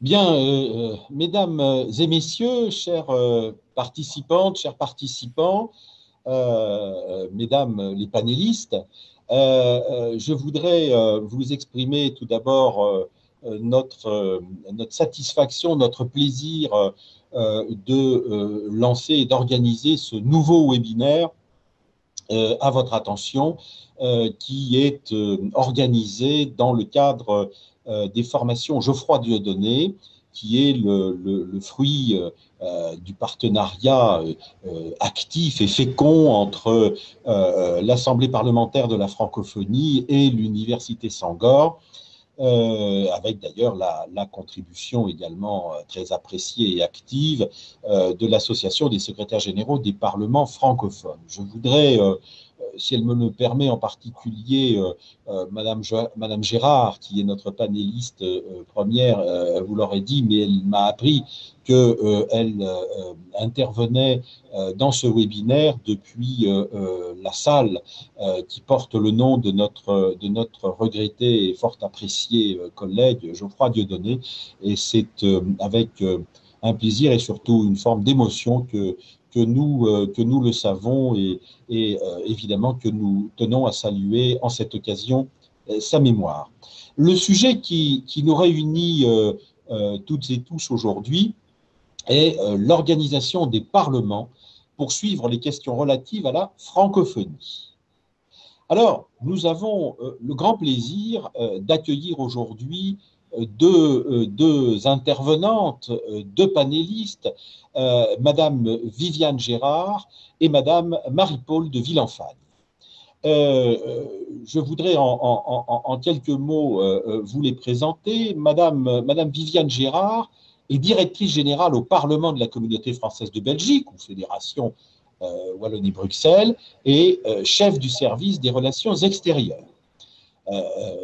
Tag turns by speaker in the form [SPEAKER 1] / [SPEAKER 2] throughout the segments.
[SPEAKER 1] Bien, mesdames et messieurs, chères participantes, chers participants, mesdames les panélistes, je voudrais vous exprimer tout d'abord notre satisfaction, notre plaisir de lancer et d'organiser ce nouveau webinaire à votre attention, qui est organisé dans le cadre des formations Geoffroy Dieudonné, qui est le fruit du partenariat actif et fécond entre l'Assemblée parlementaire de la francophonie et l'Université Sangor, avec d'ailleurs la contribution également très appréciée et active de l'Association des secrétaires généraux des parlements francophones. Je voudrais, si elle me le permet, en particulier Madame Gérard, qui est notre panéliste première, vous l'aurez dit, mais elle m'a appris qu'elle intervenait dans ce webinaire depuis la salle qui porte le nom de notre regretté et fort apprécié collègue Geoffroy Dieudonné. Et c'est avec un plaisir et surtout une forme d'émotion que nous le savons et évidemment que nous tenons à saluer en cette occasion sa mémoire. Le sujet qui nous réunit toutes et tous aujourd'hui est l'organisation des parlements pour suivre les questions relatives à la francophonie. Alors, nous avons le grand plaisir d'accueillir aujourd'hui deux intervenantes, deux panélistes, Madame Viviane Gérard et Madame Marie-Paule de Villenfagne. Je voudrais en quelques mots vous les présenter. Madame Viviane Gérard est directrice générale au Parlement de la Communauté française de Belgique, ou Fédération Wallonie-Bruxelles, et chef du service des relations extérieures.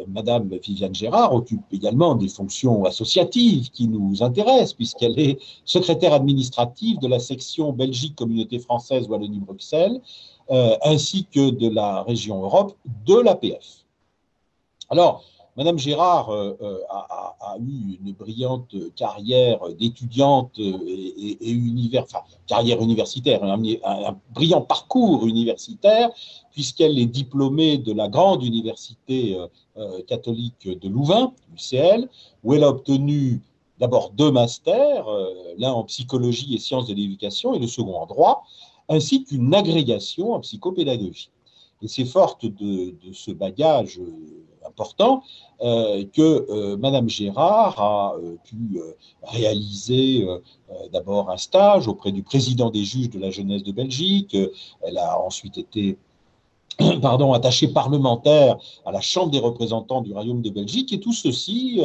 [SPEAKER 1] Madame Viviane Gérard occupe également des fonctions associatives qui nous intéressent, puisqu'elle est secrétaire administrative de la section Belgique Communauté française Wallonie-Bruxelles, ainsi que de la région Europe de l'APF. Alors, Madame Gérard a eu une brillante carrière d'étudiante carrière universitaire, un brillant parcours universitaire, puisqu'elle est diplômée de la grande université catholique de Louvain, UCL, où elle a obtenu d'abord 2 masters, l'un en psychologie et sciences de l'éducation et le second en droit, ainsi qu'une agrégation en psychopédagogie. Et c'est forte de ce bagage important que Madame Gérard a pu réaliser d'abord un stage auprès du président des juges de la jeunesse de Belgique. Elle a ensuite été attachée parlementaire à la Chambre des représentants du Royaume de Belgique, et tout ceci,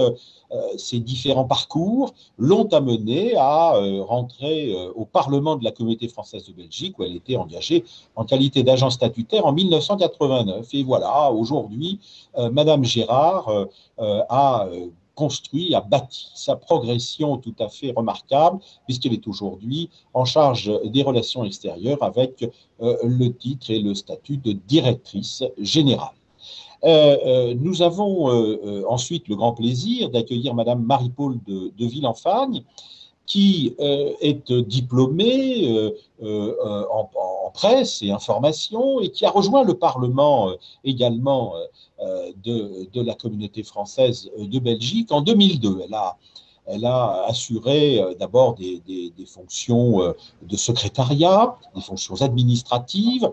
[SPEAKER 1] ces différents parcours, l'ont amené à rentrer au Parlement de la Communauté française de Belgique, où elle était engagée en qualité d'agent statutaire en 1989. Et voilà, aujourd'hui, Madame Gérard a bâti sa progression tout à fait remarquable, puisqu'elle est aujourd'hui en charge des relations extérieures avec le titre et le statut de directrice générale. Nous avons ensuite le grand plaisir d'accueillir Madame Marie-Paule de Villenfagne, qui est diplômée en presse et information et qui a rejoint le Parlement également de la communauté française de Belgique en 2002. Elle a assuré d'abord des fonctions de secrétariat, des fonctions administratives,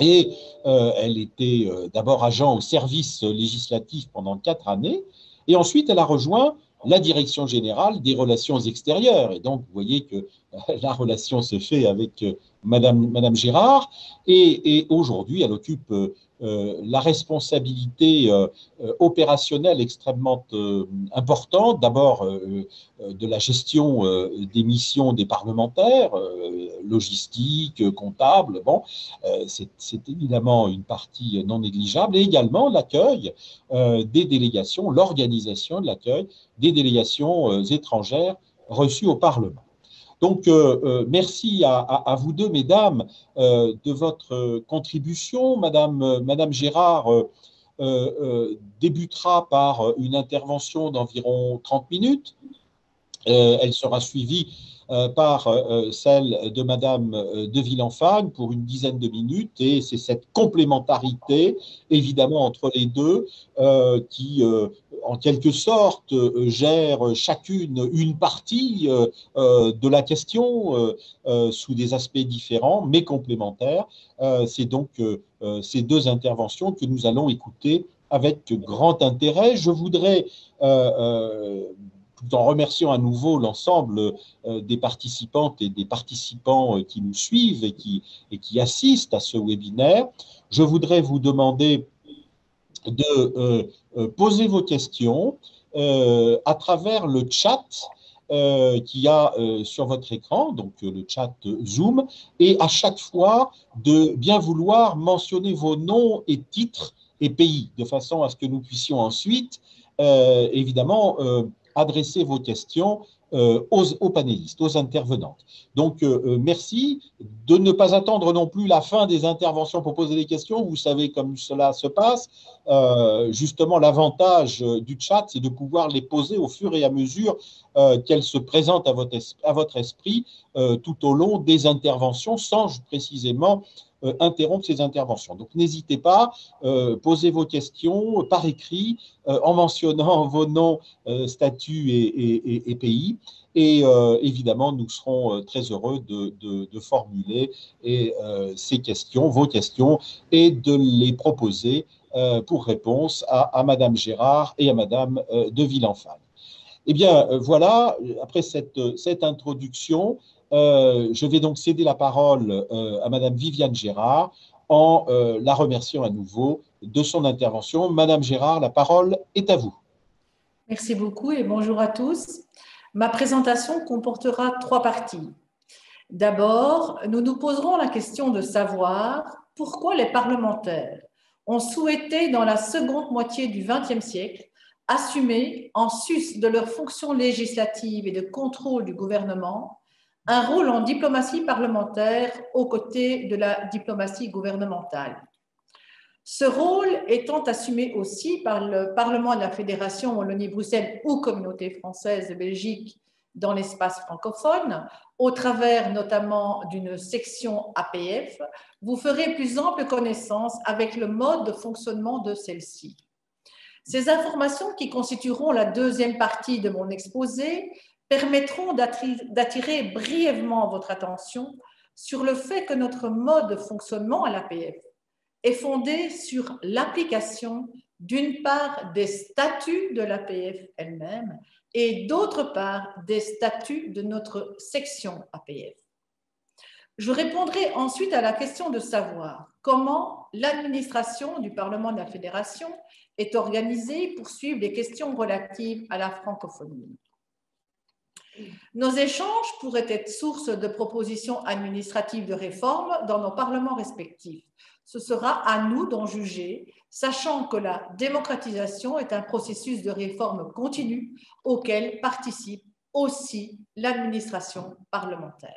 [SPEAKER 1] et elle était d'abord agent au service législatif pendant 4 années, et ensuite elle a rejoint la direction générale des relations extérieures. Et donc, vous voyez que la relation se fait avec Madame Gérard, et aujourd'hui, elle occupe la responsabilité opérationnelle extrêmement importante, d'abord de la gestion des missions des parlementaires, logistique, comptable, bon, c'est évidemment une partie non négligeable, et également l'accueil des délégations, l'organisation de l'accueil des délégations étrangères reçues au Parlement. Donc, merci à vous deux, mesdames, de votre contribution. Madame Gérard débutera par une intervention d'environ 30 minutes. Elle sera suivie par celle de Madame de Villenfagne pour une dizaine de minutes, et c'est cette complémentarité, évidemment, entre les deux qui, en quelque sorte, gère chacune une partie de la question sous des aspects différents, mais complémentaires. C'est donc ces deux interventions que nous allons écouter avec grand intérêt. Je voudrais tout en remerciant à nouveau l'ensemble des participantes et des participants qui nous suivent et qui assistent à ce webinaire, je voudrais vous demander de poser vos questions à travers le chat qu'il y a sur votre écran, donc le chat Zoom, et à chaque fois de bien vouloir mentionner vos noms et titres et pays, de façon à ce que nous puissions ensuite, évidemment, adresser vos questions aux panélistes, aux intervenantes. Donc, merci de ne pas attendre non plus la fin des interventions pour poser des questions. Vous savez comme cela se passe. Justement, l'avantage du chat, c'est de pouvoir les poser au fur et à mesure qu'elles se présentent à votre esprit tout au long des interventions, sans précisément interrompre ces interventions. Donc, n'hésitez pas, posez vos questions par écrit en mentionnant vos noms, statuts et pays. Et évidemment, nous serons très heureux de formuler ces questions, vos questions, et de les proposer pour réponse à Madame Gérard et à Madame de Villenfagne. Eh bien, voilà, après cette introduction, je vais donc céder la parole à Madame Viviane Gérard en la remerciant à nouveau de son intervention. Madame Gérard, la parole est à vous.
[SPEAKER 2] Merci beaucoup et bonjour à tous. Ma présentation comportera 3 parties. D'abord, nous nous poserons la question de savoir pourquoi les parlementaires ont souhaité, dans la seconde moitié du XXe siècle, assumer, en sus de leurs fonctions législatives et de contrôle du gouvernement, un rôle en diplomatie parlementaire aux côtés de la diplomatie gouvernementale. Ce rôle étant assumé aussi par le Parlement de la Fédération Wallonie-Bruxelles ou Communauté française de Belgique dans l'espace francophone, au travers notamment d'une section APF, vous ferez plus ample connaissance avec le mode de fonctionnement de celle-ci. Ces informations, qui constitueront la deuxième partie de mon exposé, permettront d'attirer brièvement votre attention sur le fait que notre mode de fonctionnement à l'APF est fondé sur l'application, d'une part, des statuts de l'APF elle-même et d'autre part, des statuts de notre section APF. Je répondrai ensuite à la question de savoir comment l'administration du Parlement de la Fédération est organisée pour suivre les questions relatives à la francophonie. Nos échanges pourraient être source de propositions administratives de réforme dans nos parlements respectifs. Ce sera à nous d'en juger, sachant que la démocratisation est un processus de réforme continue auquel participe aussi l'administration parlementaire.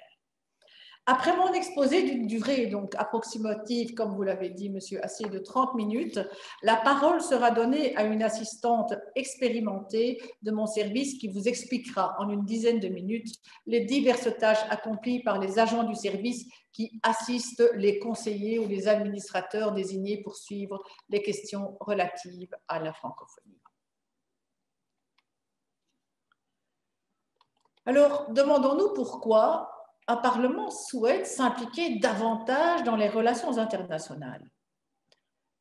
[SPEAKER 2] Après mon exposé d'une durée donc approximative, comme vous l'avez dit, Monsieur Assé, de 30 minutes, la parole sera donnée à une assistante expérimentée de mon service qui vous expliquera en une dizaine de minutes les diverses tâches accomplies par les agents du service qui assistent les conseillers ou les administrateurs désignés pour suivre les questions relatives à la francophonie. Alors, demandons-nous pourquoi un Parlement souhaite s'impliquer davantage dans les relations internationales.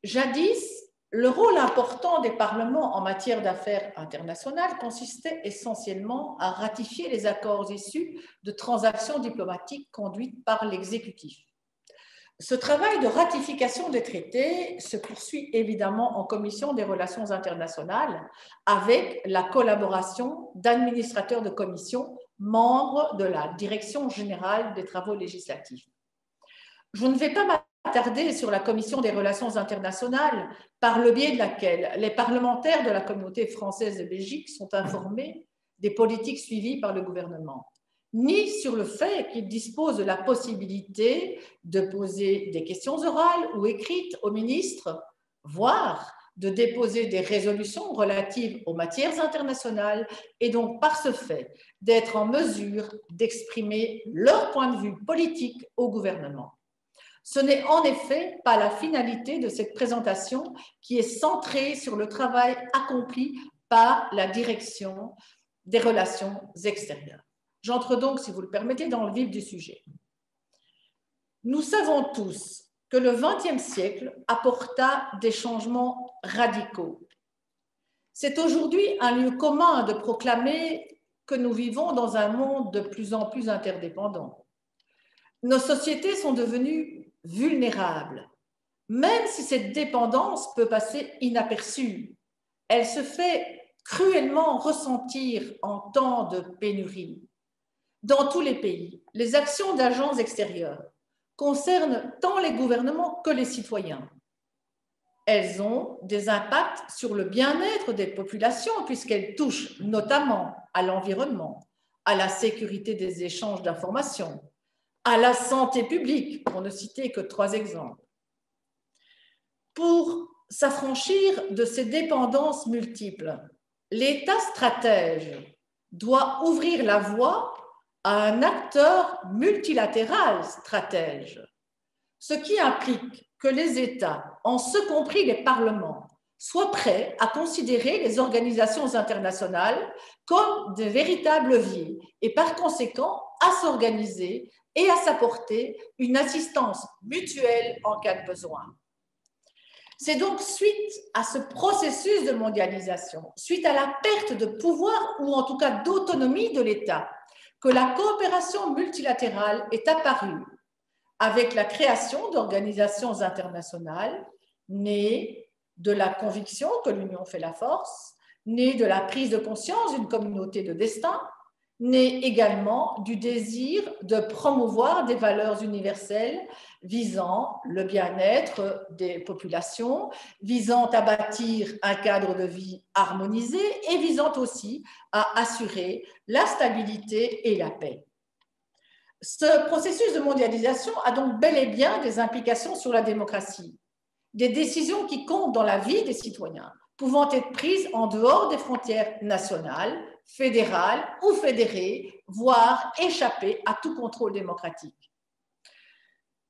[SPEAKER 2] Jadis, le rôle important des parlements en matière d'affaires internationales consistait essentiellement à ratifier les accords issus de transactions diplomatiques conduites par l'exécutif. Ce travail de ratification des traités se poursuit évidemment en commission des relations internationales avec la collaboration d'administrateurs de commission membres de la Direction générale des travaux législatifs. Je ne vais pas m'attarder sur la commission des relations internationales par le biais de laquelle les parlementaires de la communauté française de Belgique sont informés des politiques suivies par le gouvernement, ni sur le fait qu'ils disposent de la possibilité de poser des questions orales ou écrites aux ministres, voire de déposer des résolutions relatives aux matières internationales et donc par ce fait d'être en mesure d'exprimer leur point de vue politique au gouvernement. Ce n'est en effet pas la finalité de cette présentation qui est centrée sur le travail accompli par la direction des relations extérieures. J'entre donc, si vous le permettez, dans le vif du sujet. Nous savons tous que le XXe siècle apporta des changements radicaux. C'est aujourd'hui un lieu commun de proclamer que nous vivons dans un monde de plus en plus interdépendant. Nos sociétés sont devenues vulnérables, même si cette dépendance peut passer inaperçue. Elle se fait cruellement ressentir en temps de pénurie. Dans tous les pays, les actions d'agents extérieurs concernent tant les gouvernements que les citoyens. Elles ont des impacts sur le bien-être des populations puisqu'elles touchent notamment à l'environnement, à la sécurité des échanges d'informations, à la santé publique, pour ne citer que 3 exemples. Pour s'affranchir de ces dépendances multiples, l'État stratège doit ouvrir la voie à un acteur multilatéral stratège, ce qui implique que les États, en ce compris les parlements, soient prêts à considérer les organisations internationales comme de véritables leviers et par conséquent à s'organiser et à s'apporter une assistance mutuelle en cas de besoin. C'est donc suite à ce processus de mondialisation, suite à la perte de pouvoir ou en tout cas d'autonomie de l'État, que la coopération multilatérale est apparue avec la création d'organisations internationales nées de la conviction que l'union fait la force, nées de la prise de conscience d'une communauté de destin, nées également du désir de promouvoir des valeurs universelles visant le bien-être des populations, visant à bâtir un cadre de vie harmonisé et visant aussi à assurer la stabilité et la paix. Ce processus de mondialisation a donc bel et bien des implications sur la démocratie, des décisions qui comptent dans la vie des citoyens, pouvant être prises en dehors des frontières nationales, fédérales ou fédérées, voire échapper à tout contrôle démocratique.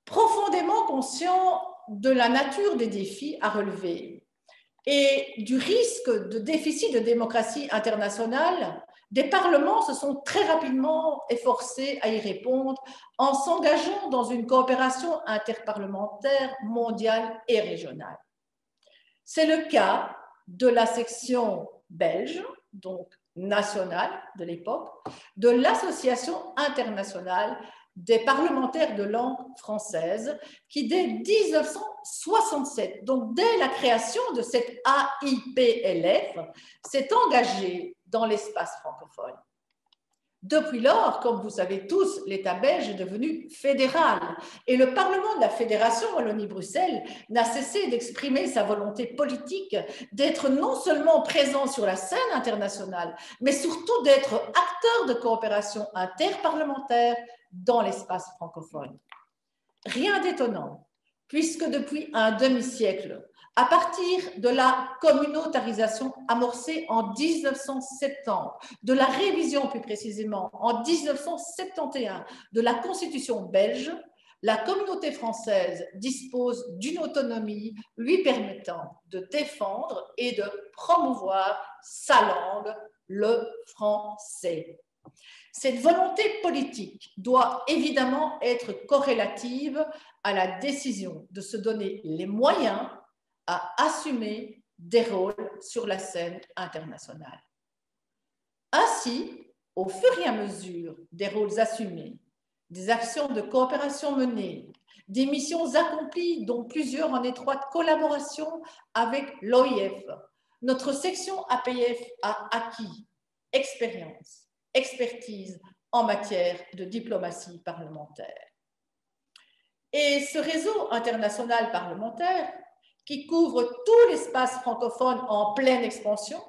[SPEAKER 2] Profondément conscient de la nature des défis à relever et du risque de déficit de démocratie internationale, des parlements se sont très rapidement efforcés à y répondre en s'engageant dans une coopération interparlementaire mondiale et régionale. C'est le cas de la section belge, donc nationale de l'époque, de l'Association internationale des parlementaires de langue française qui, dès 1967, donc dès la création de cette AIPLF, s'est engagée dans l'espace francophone. Depuis lors, comme vous savez tous, l'État belge est devenu fédéral et le Parlement de la Fédération Wallonie-Bruxelles n'a cessé d'exprimer sa volonté politique d'être non seulement présent sur la scène internationale, mais surtout d'être acteur de coopération interparlementaire dans l'espace francophone. Rien d'étonnant, puisque depuis un demi-siècle, à partir de la communautarisation amorcée en 1970, de la révision plus précisément en 1971 de la Constitution belge, la communauté française dispose d'une autonomie lui permettant de défendre et de promouvoir sa langue, le français. Cette volonté politique doit évidemment être corrélative à la décision de se donner les moyens à assumer des rôles sur la scène internationale. Ainsi, au fur et à mesure des rôles assumés, des actions de coopération menées, des missions accomplies, dont plusieurs en étroite collaboration avec l'OIF, notre section APF a acquis expérience, expertise en matière de diplomatie parlementaire. Et ce réseau international parlementaire, qui couvre tout l'espace francophone en pleine expansion,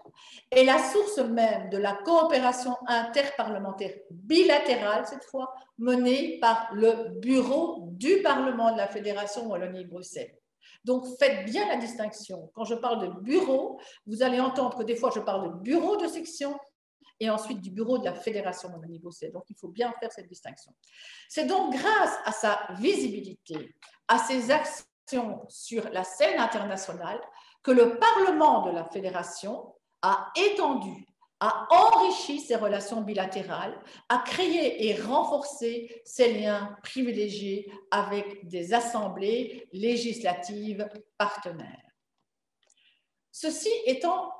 [SPEAKER 2] est la source même de la coopération interparlementaire bilatérale, cette fois, menée par le Bureau du Parlement de la Fédération Wallonie-Bruxelles, Donc, faites bien la distinction. Quand je parle de bureau, vous allez entendre que des fois, je parle de bureau de section et ensuite du bureau de la fédération au niveau C. Donc, il faut bien faire cette distinction. C'est donc grâce à sa visibilité, à ses actions sur la scène internationale, que le Parlement de la fédération a étendu, a enrichi ses relations bilatérales, a créé et renforcé ses liens privilégiés avec des assemblées législatives partenaires. Ceci étant,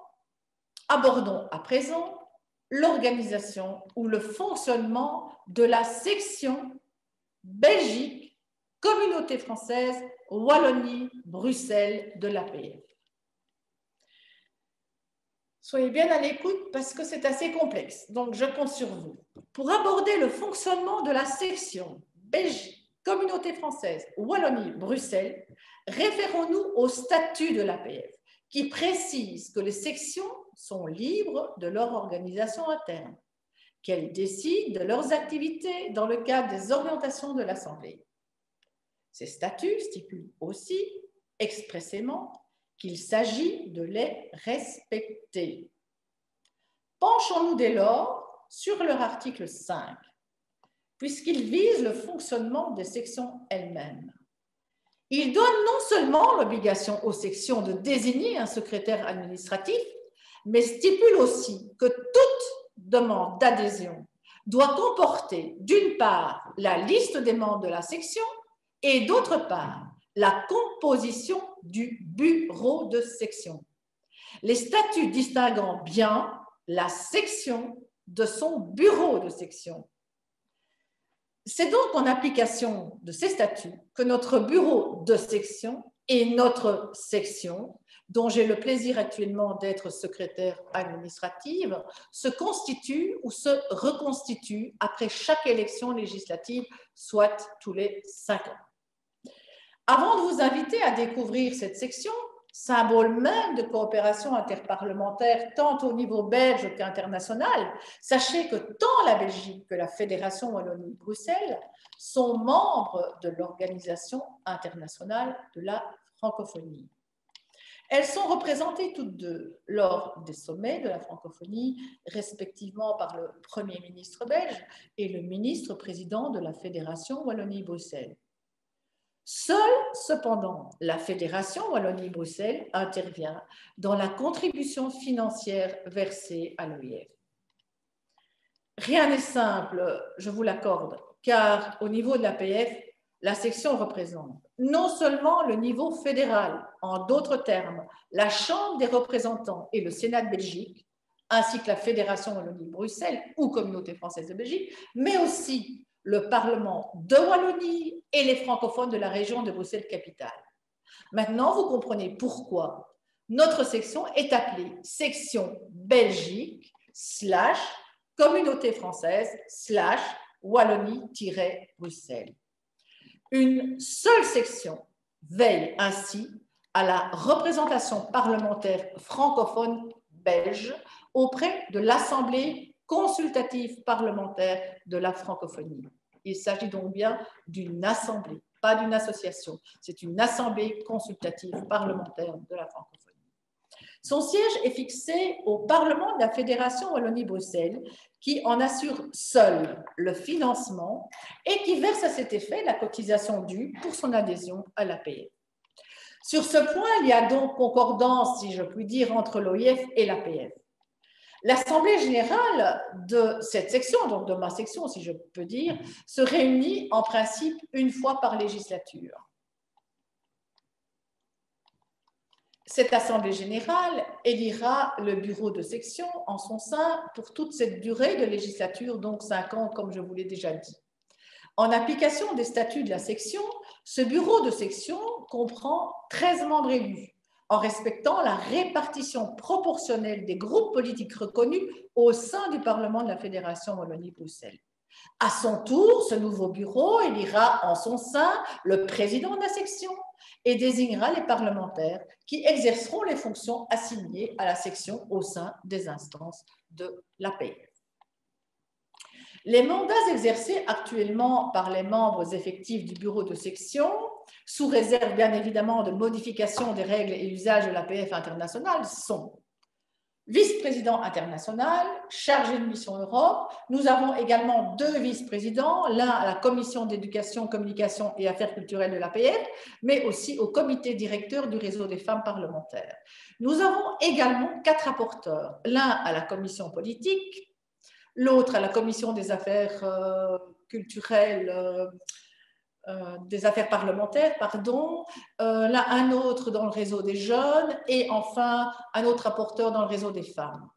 [SPEAKER 2] abordons à présent l'organisation ou le fonctionnement de la section Belgique, Communauté française, Wallonie, Bruxelles de l'APF. Soyez bien à l'écoute parce que c'est assez complexe, donc je compte sur vous. Pour aborder le fonctionnement de la section Belgique, Communauté française, Wallonie, Bruxelles, référons-nous au statut de l'APF qui précise que les sections sont libres de leur organisation interne, qu'elles décident de leurs activités dans le cadre des orientations de l'Assemblée. Ces statuts stipulent aussi expressément qu'il s'agit de les respecter. Penchons-nous dès lors sur leur article 5, puisqu'il vise le fonctionnement des sections elles-mêmes. Il donne non seulement l'obligation aux sections de désigner un secrétaire administratif, mais stipule aussi que toute demande d'adhésion doit comporter d'une part la liste des membres de la section et d'autre part la composition du bureau de section. Les statuts distinguant bien la section de son bureau de section. C'est donc en application de ces statuts que notre bureau de section et notre section, dont j'ai le plaisir actuellement d'être secrétaire administrative, se constituent ou se reconstituent après chaque élection législative, soit tous les 5 ans. Avant de vous inviter à découvrir cette section, symbole même de coopération interparlementaire tant au niveau belge qu'international, sachez que tant la Belgique que la Fédération Wallonie-Bruxelles sont membres de l'Organisation internationale de la francophonie. Elles sont représentées toutes deux lors des sommets de la francophonie, respectivement par le Premier ministre belge et le ministre-président de la Fédération Wallonie-Bruxelles. Seule, cependant, la Fédération Wallonie-Bruxelles intervient dans la contribution financière versée à l'OIF. Rien n'est simple, je vous l'accorde, car au niveau de l'APF, la section représente non seulement le niveau fédéral, en d'autres termes, la Chambre des représentants et le Sénat de Belgique, ainsi que la Fédération Wallonie-Bruxelles ou Communauté française de Belgique, mais aussi le Parlement de Wallonie et les francophones de la région de Bruxelles-Capitale. Maintenant, vous comprenez pourquoi notre section est appelée section Belgique / Communauté française / Wallonie-Bruxelles. Une seule section veille ainsi à la représentation parlementaire francophone belge auprès de l'Assemblée consultative parlementaire de la francophonie. Il s'agit donc bien d'une assemblée, pas d'une association. C'est une assemblée consultative parlementaire de la francophonie. Son siège est fixé au Parlement de la Fédération Wallonie-Bruxelles, qui en assure seul le financement et qui verse à cet effet la cotisation due pour son adhésion à l'APF. Sur ce point, il y a donc concordance, si je puis dire, entre l'OIF et l'APF. L'Assemblée générale de cette section, donc de ma section, si je peux dire, se réunit en principe une fois par législature. Cette Assemblée générale élira le bureau de section en son sein pour toute cette durée de législature, donc 5 ans, comme je vous l'ai déjà dit. En application des statuts de la section, ce bureau de section comprend 13 membres élus, en respectant la répartition proportionnelle des groupes politiques reconnus au sein du Parlement de la Fédération Wallonie-Bruxelles. À son tour, ce nouveau bureau élira en son sein le président de la section et désignera les parlementaires qui exerceront les fonctions assignées à la section au sein des instances de l'APF. Les mandats exercés actuellement par les membres effectifs du bureau de section sous réserve bien évidemment de modification des règles et usages de l'APF internationale, sont vice-président international, chargé de mission Europe. Nous avons également 2 vice-présidents, l'un à la commission d'éducation, communication et affaires culturelles de l'APF, mais aussi au comité directeur du réseau des femmes parlementaires. Nous avons également 4 rapporteurs, l'un à la commission politique, l'autre à la commission des affaires culturelles, des affaires parlementaires, pardon, là un autre dans le réseau des jeunes et enfin un autre rapporteur dans le réseau des femmes.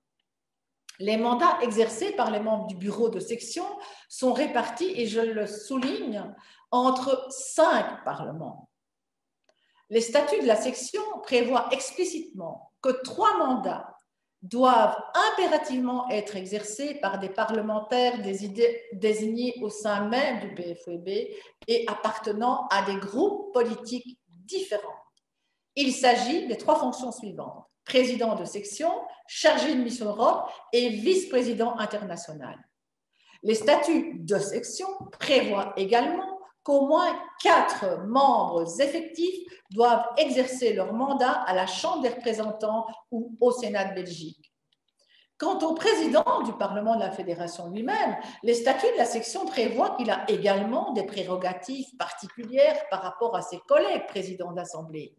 [SPEAKER 2] Les mandats exercés par les membres du bureau de section sont répartis, et je le souligne, entre 5 parlements. Les statuts de la section prévoient explicitement que 3 mandats doivent impérativement être exercés par des parlementaires désignés au sein même du PFUB et appartenant à des groupes politiques différents. Il s'agit des 3 fonctions suivantes: président de section, chargé de mission Europe et vice-président international. Les statuts de section prévoient également qu'au moins 4 membres effectifs doivent exercer leur mandat à la Chambre des représentants ou au Sénat de Belgique. Quant au président du Parlement de la Fédération lui-même, les statuts de la section prévoient qu'il a également des prérogatives particulières par rapport à ses collègues présidents d'Assemblée.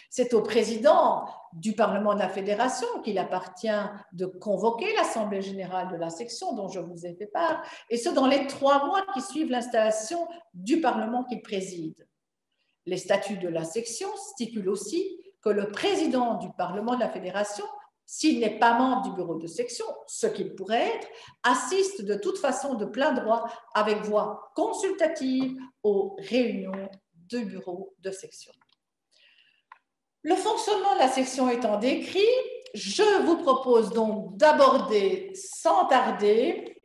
[SPEAKER 2] C'est au président du Parlement de la Fédération qu'il appartient de convoquer l'Assemblée générale de la section dont je vous ai fait part, et ce dans les 3 mois qui suivent l'installation du Parlement qu'il préside. Les statuts de la section stipulent aussi que le président du Parlement de la Fédération, s'il n'est pas membre du bureau de section, ce qu'il pourrait être, assiste de toute façon de plein droit avec voix consultative aux réunions du bureau de section. Le fonctionnement de la section étant décrit, je vous propose donc d'aborder sans tarder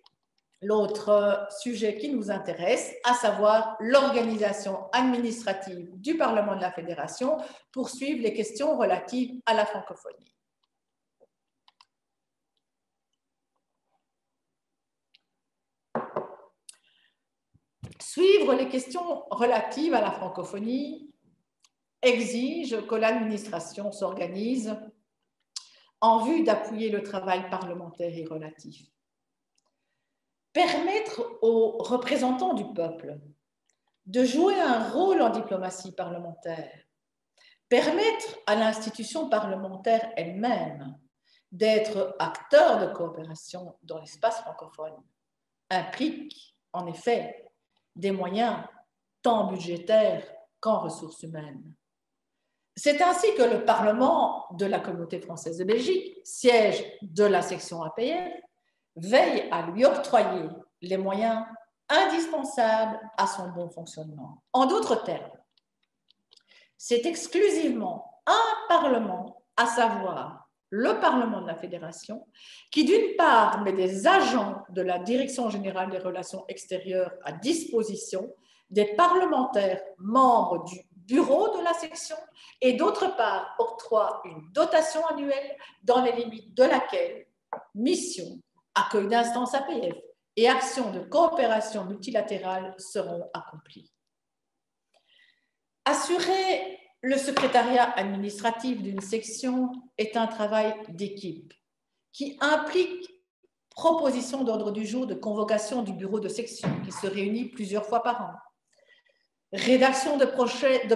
[SPEAKER 2] l'autre sujet qui nous intéresse, à savoir l'organisation administrative du Parlement de la Fédération pour suivre les questions relatives à la francophonie. Suivre les questions relatives à la francophonie exige que l'administration s'organise en vue d'appuyer le travail parlementaire et relatif. Permettre aux représentants du peuple de jouer un rôle en diplomatie parlementaire, permettre à l'institution parlementaire elle-même d'être acteur de coopération dans l'espace francophone implique en effet des moyens tant budgétaires qu'en ressources humaines. C'est ainsi que le Parlement de la Communauté française de Belgique, siège de la section APF, veille à lui octroyer les moyens indispensables à son bon fonctionnement. En d'autres termes, c'est exclusivement un Parlement, à savoir le Parlement de la Fédération, qui d'une part met des agents de la Direction générale des relations extérieures à disposition des parlementaires membres du bureau de la section et d'autre part octroie une dotation annuelle dans les limites de laquelle mission, accueil d'instances APF et actions de coopération multilatérale seront accomplies. Assurer le secrétariat administratif d'une section est un travail d'équipe qui implique proposition d'ordre du jour de convocation du bureau de section qui se réunit plusieurs fois par an, rédaction de projets de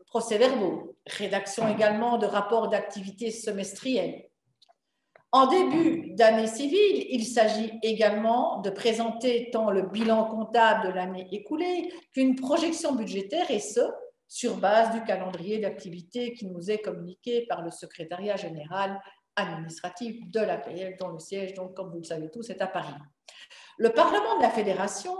[SPEAKER 2] procès-verbaux, rédaction également de rapports d'activité semestriels. En début d'année civile, il s'agit également de présenter tant le bilan comptable de l'année écoulée qu'une projection budgétaire, et ce, sur base du calendrier d'activité qui nous est communiqué par le secrétariat général administratif de l'APF, dont le siège, donc, comme vous le savez tous, est à Paris. Le Parlement de la Fédération,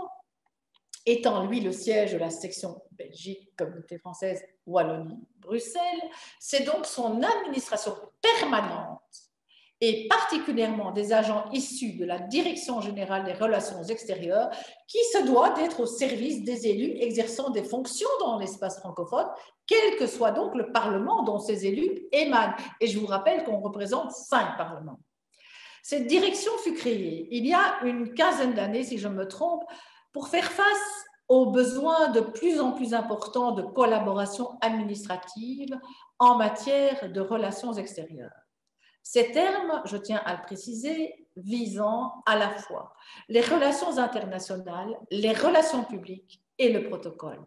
[SPEAKER 2] étant lui le siège de la section Belgique, Communauté française, Wallonie, Bruxelles, c'est donc son administration permanente et particulièrement des agents issus de la Direction générale des relations extérieures qui se doit d'être au service des élus exerçant des fonctions dans l'espace francophone, quel que soit donc le Parlement dont ces élus émanent. Et je vous rappelle qu'on représente 5 parlements. Cette direction fut créée il y a une quinzaine d'années, si je me trompe, pour faire face aux besoins de plus en plus importants de collaboration administrative en matière de relations extérieures. Ces termes, je tiens à le préciser, visant à la fois les relations internationales, les relations publiques et le protocole.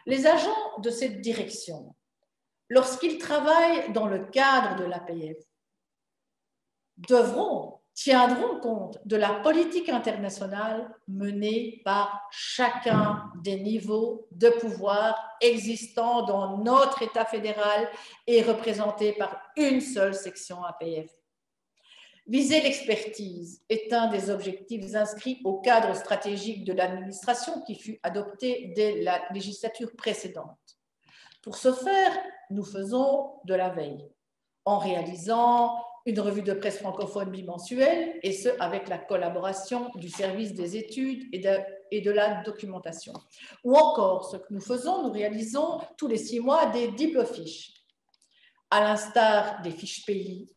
[SPEAKER 2] Les agents de cette direction, lorsqu'ils travaillent dans le cadre de l'APF, tiendront compte de la politique internationale menée par chacun des niveaux de pouvoir existants dans notre État fédéral et représenté par une seule section APF. Viser l'expertise est un des objectifs inscrits au cadre stratégique de l'administration qui fut adopté dès la législature précédente. Pour ce faire, nous faisons de la veille en réalisant une revue de presse francophone bimensuelle, et ce, avec la collaboration du service des études et de la documentation. Ou encore, ce que nous faisons, nous réalisons tous les 6 mois des diplofiches, à l'instar des fiches pays,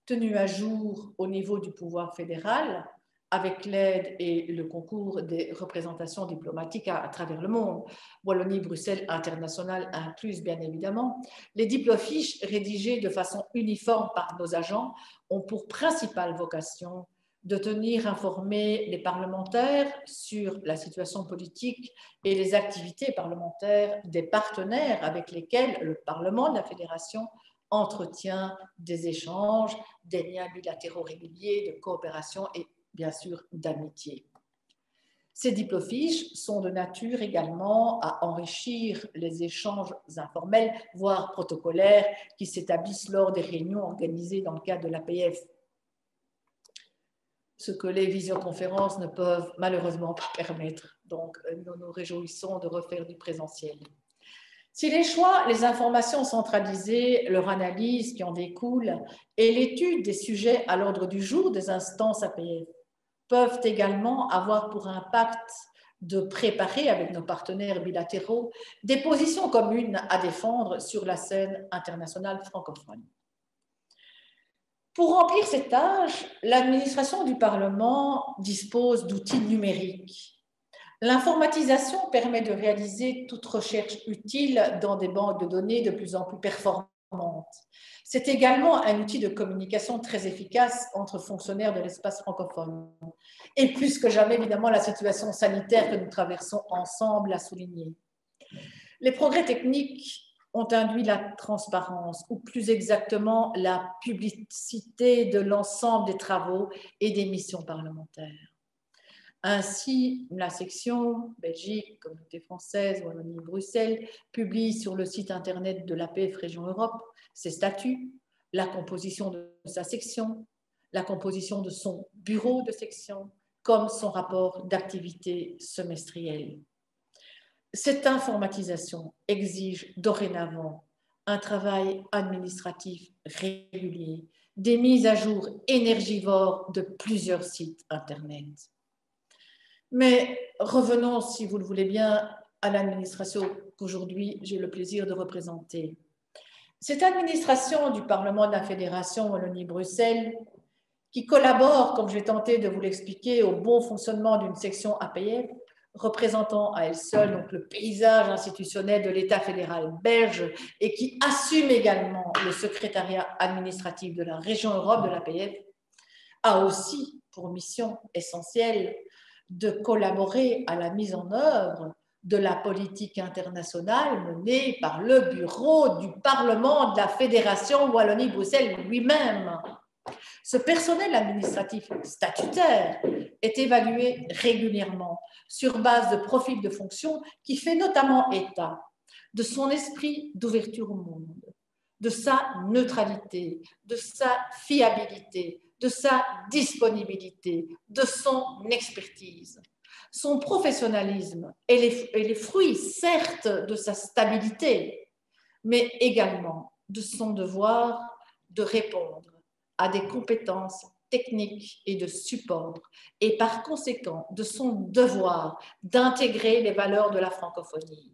[SPEAKER 2] tenues à jour au niveau du pouvoir fédéral, avec l'aide et le concours des représentations diplomatiques à travers le monde, Wallonie, Bruxelles, internationale incluse bien évidemment. Les diplofiches rédigées de façon uniforme par nos agents ont pour principale vocation de tenir informés les parlementaires sur la situation politique et les activités parlementaires des partenaires avec lesquels le Parlement de la Fédération entretient des échanges, des liens bilatéraux réguliers de coopération et bien sûr d'amitié. Ces diplofiches sont de nature également à enrichir les échanges informels, voire protocolaires, qui s'établissent lors des réunions organisées dans le cadre de l'APF, ce que les visioconférences ne peuvent malheureusement pas permettre. Donc, nous nous réjouissons de refaire du présentiel. Si les choix, les informations centralisées, leur analyse qui en découle et l'étude des sujets à l'ordre du jour des instances APF peuvent également avoir pour impact de préparer avec nos partenaires bilatéraux des positions communes à défendre sur la scène internationale francophone. Pour remplir ces tâches, l'administration du Parlement dispose d'outils numériques. L'informatisation permet de réaliser toute recherche utile dans des banques de données de plus en plus performantes. C'est également un outil de communication très efficace entre fonctionnaires de l'espace francophone. Et plus que jamais, évidemment, la situation sanitaire que nous traversons ensemble l'a souligné. Les progrès techniques ont induit la transparence, ou plus exactement la publicité de l'ensemble des travaux et des missions parlementaires. Ainsi, la section Belgique, Communauté française, Wallonie, Bruxelles, publie sur le site internet de l'APF Région Europe ses statuts, la composition de sa section, la composition de son bureau de section, comme son rapport d'activité semestriel. Cette informatisation exige dorénavant un travail administratif régulier, des mises à jour énergivores de plusieurs sites internet. Mais revenons, si vous le voulez bien, à l'administration qu'aujourd'hui j'ai le plaisir de représenter. Cette administration du Parlement de la Fédération Wallonie-Bruxelles, qui collabore, comme j'ai tenté de vous l'expliquer, au bon fonctionnement d'une section APF, représentant à elle seule donc, le paysage institutionnel de l'État fédéral belge et qui assume également le secrétariat administratif de la région Europe de l'APF, a aussi pour mission essentielle de collaborer à la mise en œuvre de la politique internationale menée par le bureau du Parlement de la Fédération Wallonie-Bruxelles lui-même. Ce personnel administratif statutaire est évalué régulièrement sur base de profils de fonction qui fait notamment état de son esprit d'ouverture au monde, de sa neutralité, de sa fiabilité, de sa disponibilité, de son expertise. Son professionnalisme est les fruits, certes, de sa stabilité, mais également de son devoir de répondre à des compétences techniques et de support, et par conséquent de son devoir d'intégrer les valeurs de la francophonie.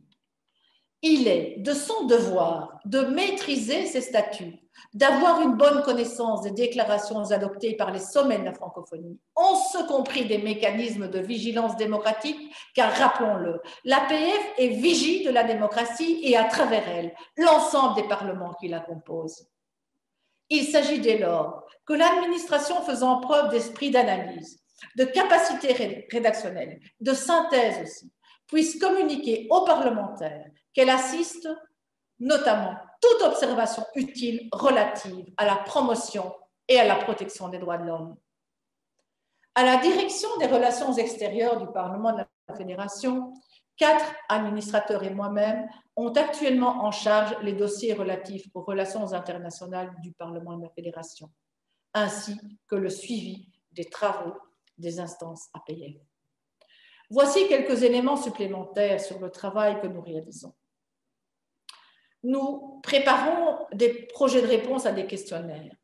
[SPEAKER 2] Il est de son devoir de maîtriser ses statuts, d'avoir une bonne connaissance des déclarations adoptées par les sommets de la francophonie, en ce compris des mécanismes de vigilance démocratique, car rappelons-le, l'APF est vigie de la démocratie et à travers elle, l'ensemble des parlements qui la composent. Il s'agit dès lors que l'administration faisant preuve d'esprit d'analyse, de capacité rédactionnelle, de synthèse aussi, puisse communiquer aux parlementaires qu'elle assiste notamment toute observation utile relative à la promotion et à la protection des droits de l'homme. À la direction des relations extérieures du Parlement de la Fédération, 4 administrateurs et moi-même ont actuellement en charge les dossiers relatifs aux relations internationales du Parlement de la Fédération, ainsi que le suivi des travaux des instances APF. Voici quelques éléments supplémentaires sur le travail que nous réalisons. Nous préparons des projets de réponse à des questionnaires.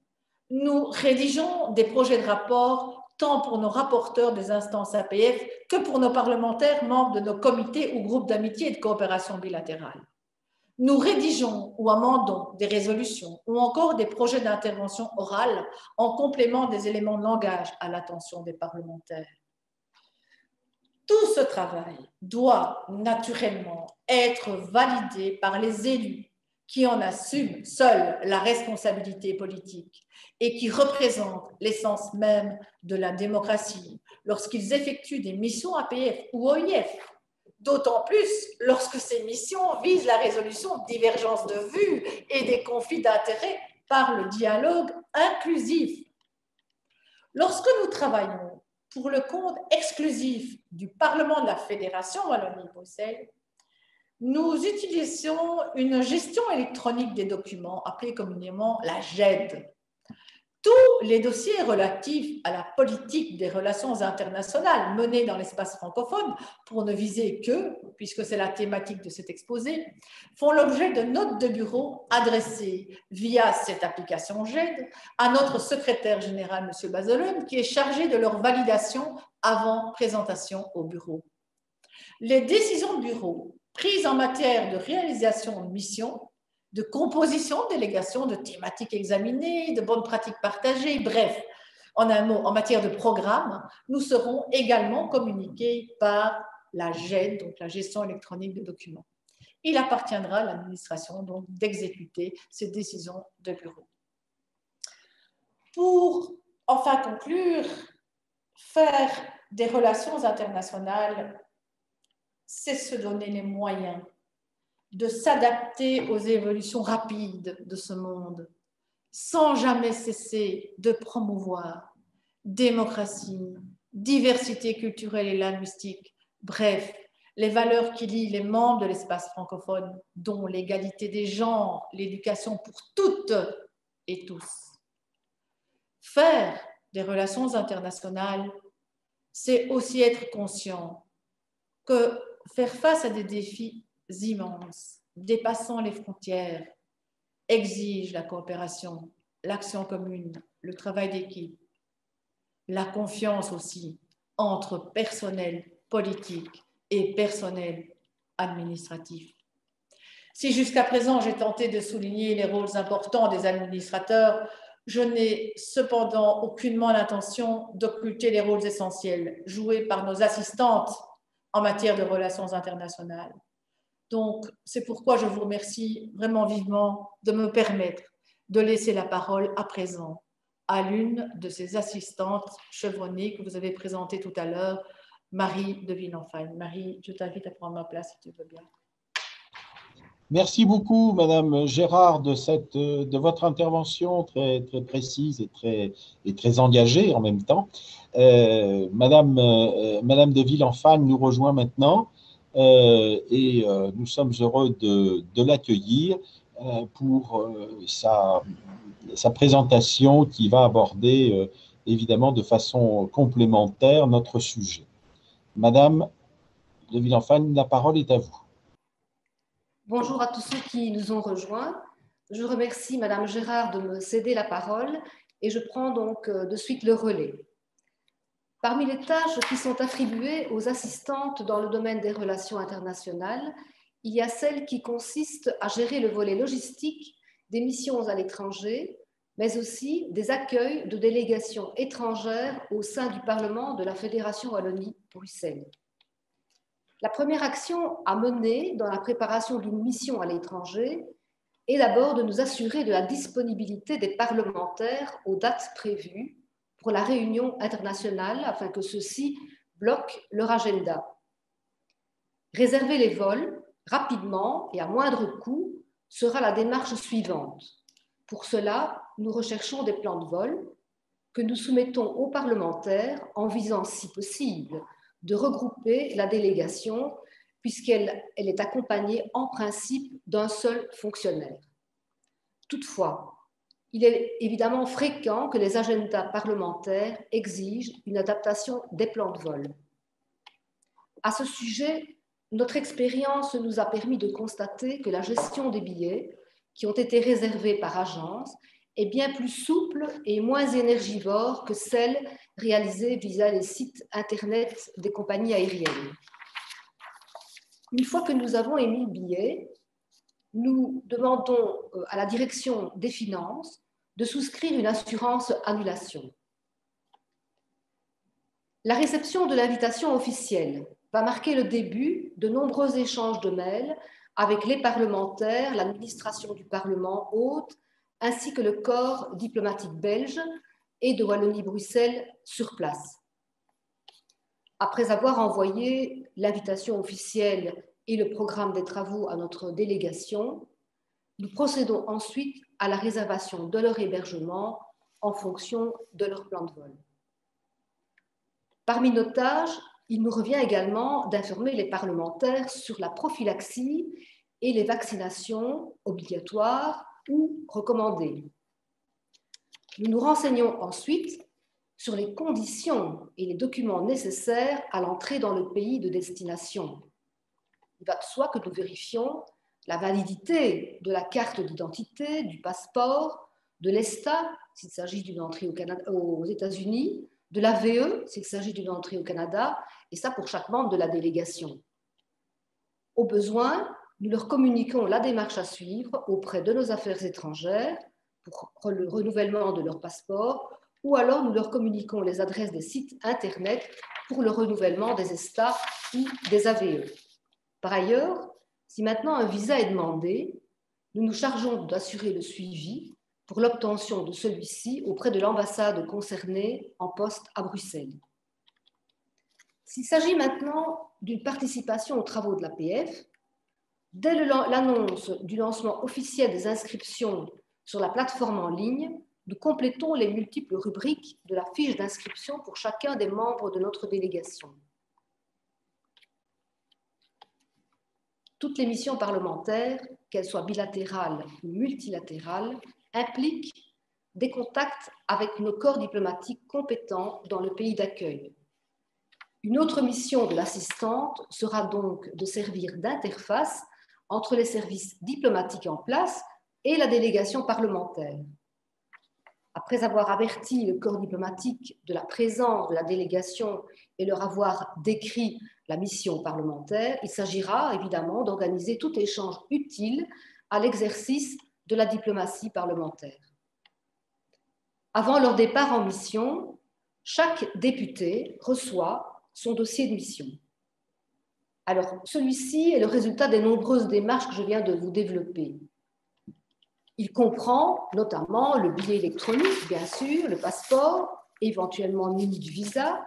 [SPEAKER 2] Nous rédigeons des projets de rapport tant pour nos rapporteurs des instances APF que pour nos parlementaires membres de nos comités ou groupes d'amitié et de coopération bilatérale. Nous rédigeons ou amendons des résolutions ou encore des projets d'intervention orale en complément des éléments de langage à l'attention des parlementaires. Tout ce travail doit naturellement être validé par les élus qui en assument seuls la responsabilité politique et qui représentent l'essence même de la démocratie lorsqu'ils effectuent des missions APF ou OIF, d'autant plus lorsque ces missions visent la résolution de divergences de vues et des conflits d'intérêts par le dialogue inclusif. Lorsque nous travaillons pour le compte exclusif du Parlement de la Fédération Wallonie-Bruxelles, nous utilisons une gestion électronique des documents, appelée communément la GED. Tous les dossiers relatifs à la politique des relations internationales menées dans l'espace francophone, pour ne viser que, puisque c'est la thématique de cet exposé, font l'objet de notes de bureau adressées via cette application GED à notre secrétaire général, M. Bazelum, qui est chargé de leur validation avant présentation au bureau. Les décisions de bureau prises en matière de réalisation de missions, de composition de délégations, de thématiques examinées, de bonnes pratiques partagées, bref, en un mot, en matière de programme, nous serons également communiqués par la GED, donc la gestion électronique de documents. Il appartiendra à l'administration donc d'exécuter ces décisions de bureau. Pour enfin conclure, faire des relations internationales, c'est se donner les moyens de s'adapter aux évolutions rapides de ce monde, sans jamais cesser de promouvoir démocratie, diversité culturelle et linguistique, bref, les valeurs qui lient les membres de l'espace francophone, dont l'égalité des genres, l'éducation pour toutes et tous. Faire des relations internationales, c'est aussi être conscient que faire face à des défis immenses, dépassant les frontières, exige la coopération, l'action commune, le travail d'équipe, la confiance aussi entre personnel politique et personnel administratif. Si jusqu'à présent j'ai tenté de souligner les rôles importants des administrateurs, je n'ai cependant aucunement l'intention d'occulter les rôles essentiels joués par nos assistantes en matière de relations internationales. Donc, c'est pourquoi je vous remercie vraiment vivement de me permettre de laisser la parole à présent à l'une de ces assistantes chevronnées que vous avez présentées tout à l'heure, Marie de Villenfagne. Marie, je t'invite à prendre ma place si tu veux bien.
[SPEAKER 1] Merci beaucoup, Madame Gérard, de votre intervention très précise et très engagée en même temps. Madame de Villenfagne nous rejoint maintenant et nous sommes heureux de l'accueillir pour sa présentation qui va aborder évidemment de façon complémentaire notre sujet. Madame de Villenfagne, la parole est à vous.
[SPEAKER 3] Bonjour à tous ceux qui nous ont rejoints. Je remercie Madame Gérard de me céder la parole et je prends donc de suite le relais. Parmi les tâches qui sont attribuées aux assistantes dans le domaine des relations internationales, Il y a celle qui consiste à gérer le volet logistique des missions à l'étranger, mais aussi des accueils de délégations étrangères au sein du Parlement de la Fédération Wallonie-Bruxelles. La première action à mener dans la préparation d'une mission à l'étranger est d'abord de nous assurer de la disponibilité des parlementaires aux dates prévues pour la réunion internationale afin que ceux-ci bloquent leur agenda. Réserver les vols rapidement et à moindre coût sera la démarche suivante. Pour cela, nous recherchons des plans de vol que nous soumettons aux parlementaires en visant, si possible, de regrouper la délégation puisqu'elle est accompagnée en principe d'un seul fonctionnaire. Toutefois, il est évidemment fréquent que les agendas parlementaires exigent une adaptation des plans de vol. À ce sujet, notre expérience nous a permis de constater que la gestion des billets qui ont été réservés par agence est bien plus souple et moins énergivore que celle réalisée via les sites Internet des compagnies aériennes. Une fois que nous avons émis le billet, nous demandons à la direction des finances de souscrire une assurance annulation. La réception de l'invitation officielle va marquer le début de nombreux échanges de mails avec les parlementaires, l'administration du Parlement hôte, ainsi que le corps diplomatique belge et de Wallonie-Bruxelles sur place. Après avoir envoyé l'invitation officielle et le programme des travaux à notre délégation, nous procédons ensuite à la réservation de leur hébergement en fonction de leur plan de vol. Parmi nos tâches, il nous revient également d'informer les parlementaires sur la prophylaxie et les vaccinations obligatoires ou recommandées. Nous nous renseignons ensuite sur les conditions et les documents nécessaires à l'entrée dans le pays de destination. Il va de soi que nous vérifions la validité de la carte d'identité, du passeport, de l'ESTA, s'il s'agit d'une entrée aux États-Unis, de la VE, s'il s'agit d'une entrée au Canada, et ça pour chaque membre de la délégation. Au besoin, nous leur communiquons la démarche à suivre auprès de nos affaires étrangères pour le renouvellement de leur passeport, ou alors nous leur communiquons les adresses des sites Internet pour le renouvellement des ESTA ou des AVE. Par ailleurs, si maintenant un visa est demandé, nous nous chargeons d'assurer le suivi pour l'obtention de celui-ci auprès de l'ambassade concernée en poste à Bruxelles. S'il s'agit maintenant d'une participation aux travaux de l'APF, dès l'annonce du lancement officiel des inscriptions sur la plateforme en ligne, nous complétons les multiples rubriques de la fiche d'inscription pour chacun des membres de notre délégation. Toutes les missions parlementaires, qu'elles soient bilatérales ou multilatérales, impliquent des contacts avec nos corps diplomatiques compétents dans le pays d'accueil. Une autre mission de l'assistante sera donc de servir d'interface entre les services diplomatiques en place et la délégation parlementaire. Après avoir averti le corps diplomatique de la présence de la délégation et leur avoir décrit la mission parlementaire, il s'agira évidemment d'organiser tout échange utile à l'exercice de la diplomatie parlementaire. Avant leur départ en mission, chaque député reçoit son dossier de mission. Alors, celui-ci est le résultat des nombreuses démarches que je viens de vous développer. Il comprend notamment le billet électronique, bien sûr, le passeport, éventuellement muni du visa,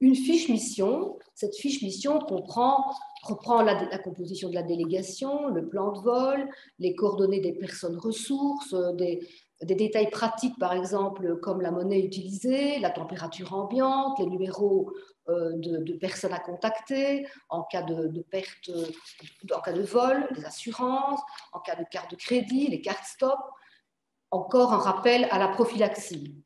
[SPEAKER 3] une fiche mission. Cette fiche mission reprend la composition de la délégation, le plan de vol, les coordonnées des personnes ressources, des détails pratiques, par exemple, comme la monnaie utilisée, la température ambiante, les numéros de personnes à contacter en cas de perte, en cas de vol, des assurances, en cas de carte de crédit, les cartes stop, encore un rappel à la prophylaxie.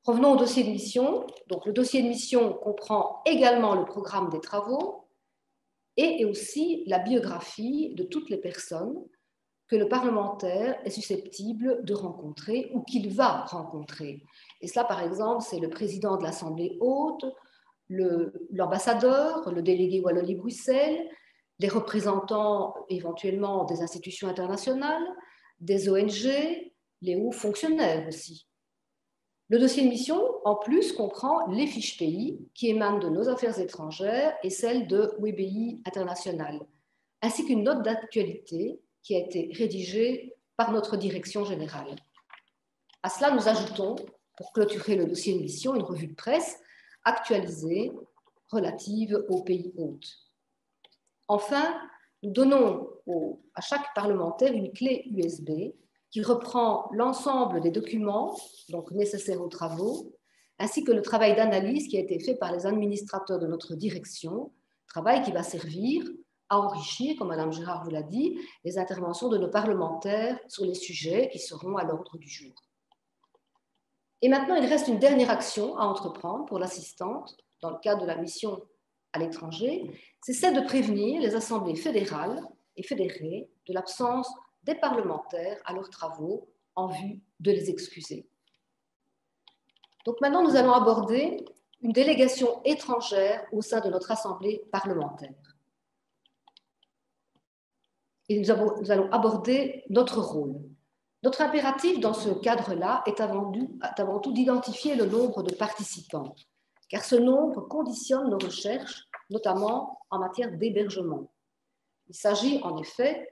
[SPEAKER 3] Revenons au dossier de mission. Donc, le dossier de mission comprend également le programme des travaux et aussi la biographie de toutes les personnes que le parlementaire est susceptible de rencontrer ou qu'il va rencontrer. Et cela, par exemple, c'est le président de l'Assemblée haute, l'ambassadeur, le délégué Wallonie-Bruxelles, les représentants éventuellement des institutions internationales, des ONG, les hauts fonctionnaires aussi. Le dossier de mission, en plus, comprend les fiches pays qui émanent de nos affaires étrangères et celles de WBI International, ainsi qu'une note d'actualité qui a été rédigée par notre direction générale. À cela, nous ajoutons, pour clôturer le dossier de mission, une revue de presse actualisée relative aux pays hôtes. Enfin, nous donnons à chaque parlementaire une clé USB qui reprend l'ensemble des documents donc nécessaires aux travaux, ainsi que le travail d'analyse qui a été fait par les administrateurs de notre direction, travail qui va servir à enrichir, comme Mme Gérard vous l'a dit, les interventions de nos parlementaires sur les sujets qui seront à l'ordre du jour. Et maintenant, il reste une dernière action à entreprendre pour l'assistante dans le cadre de la mission à l'étranger, c'est celle de prévenir les assemblées fédérales et fédérées de l'absence des parlementaires à leurs travaux en vue de les excuser. Donc maintenant, nous allons aborder une délégation étrangère au sein de notre assemblée parlementaire. Et nous allons aborder notre rôle. Notre impératif dans ce cadre-là est avant tout d'identifier le nombre de participants, car ce nombre conditionne nos recherches, notamment en matière d'hébergement. Il s'agit en effet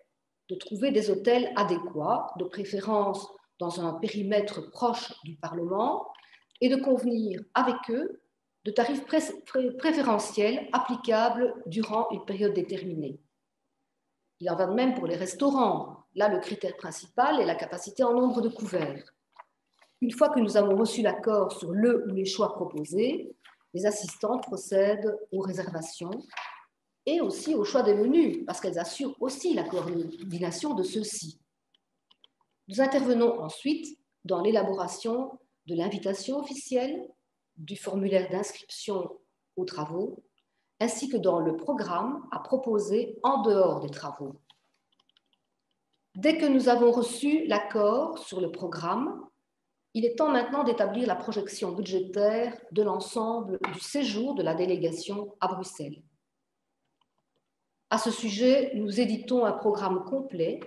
[SPEAKER 3] de trouver des hôtels adéquats, de préférence dans un périmètre proche du Parlement, et de convenir avec eux de tarifs préférentiels applicables durant une période déterminée. Il en va de même pour les restaurants. Là, le critère principal est la capacité en nombre de couverts. Une fois que nous avons reçu l'accord sur le ou les choix proposés, les assistants procèdent aux réservations et aussi au choix des menus, parce qu'elles assurent aussi la coordination de ceux-ci. Nous intervenons ensuite dans l'élaboration de l'invitation officielle, du formulaire d'inscription aux travaux, ainsi que dans le programme à proposer en dehors des travaux. Dès que nous avons reçu l'accord sur le programme, il est temps maintenant d'établir la projection budgétaire de l'ensemble du séjour de la délégation à Bruxelles. À ce sujet, nous éditons un programme complet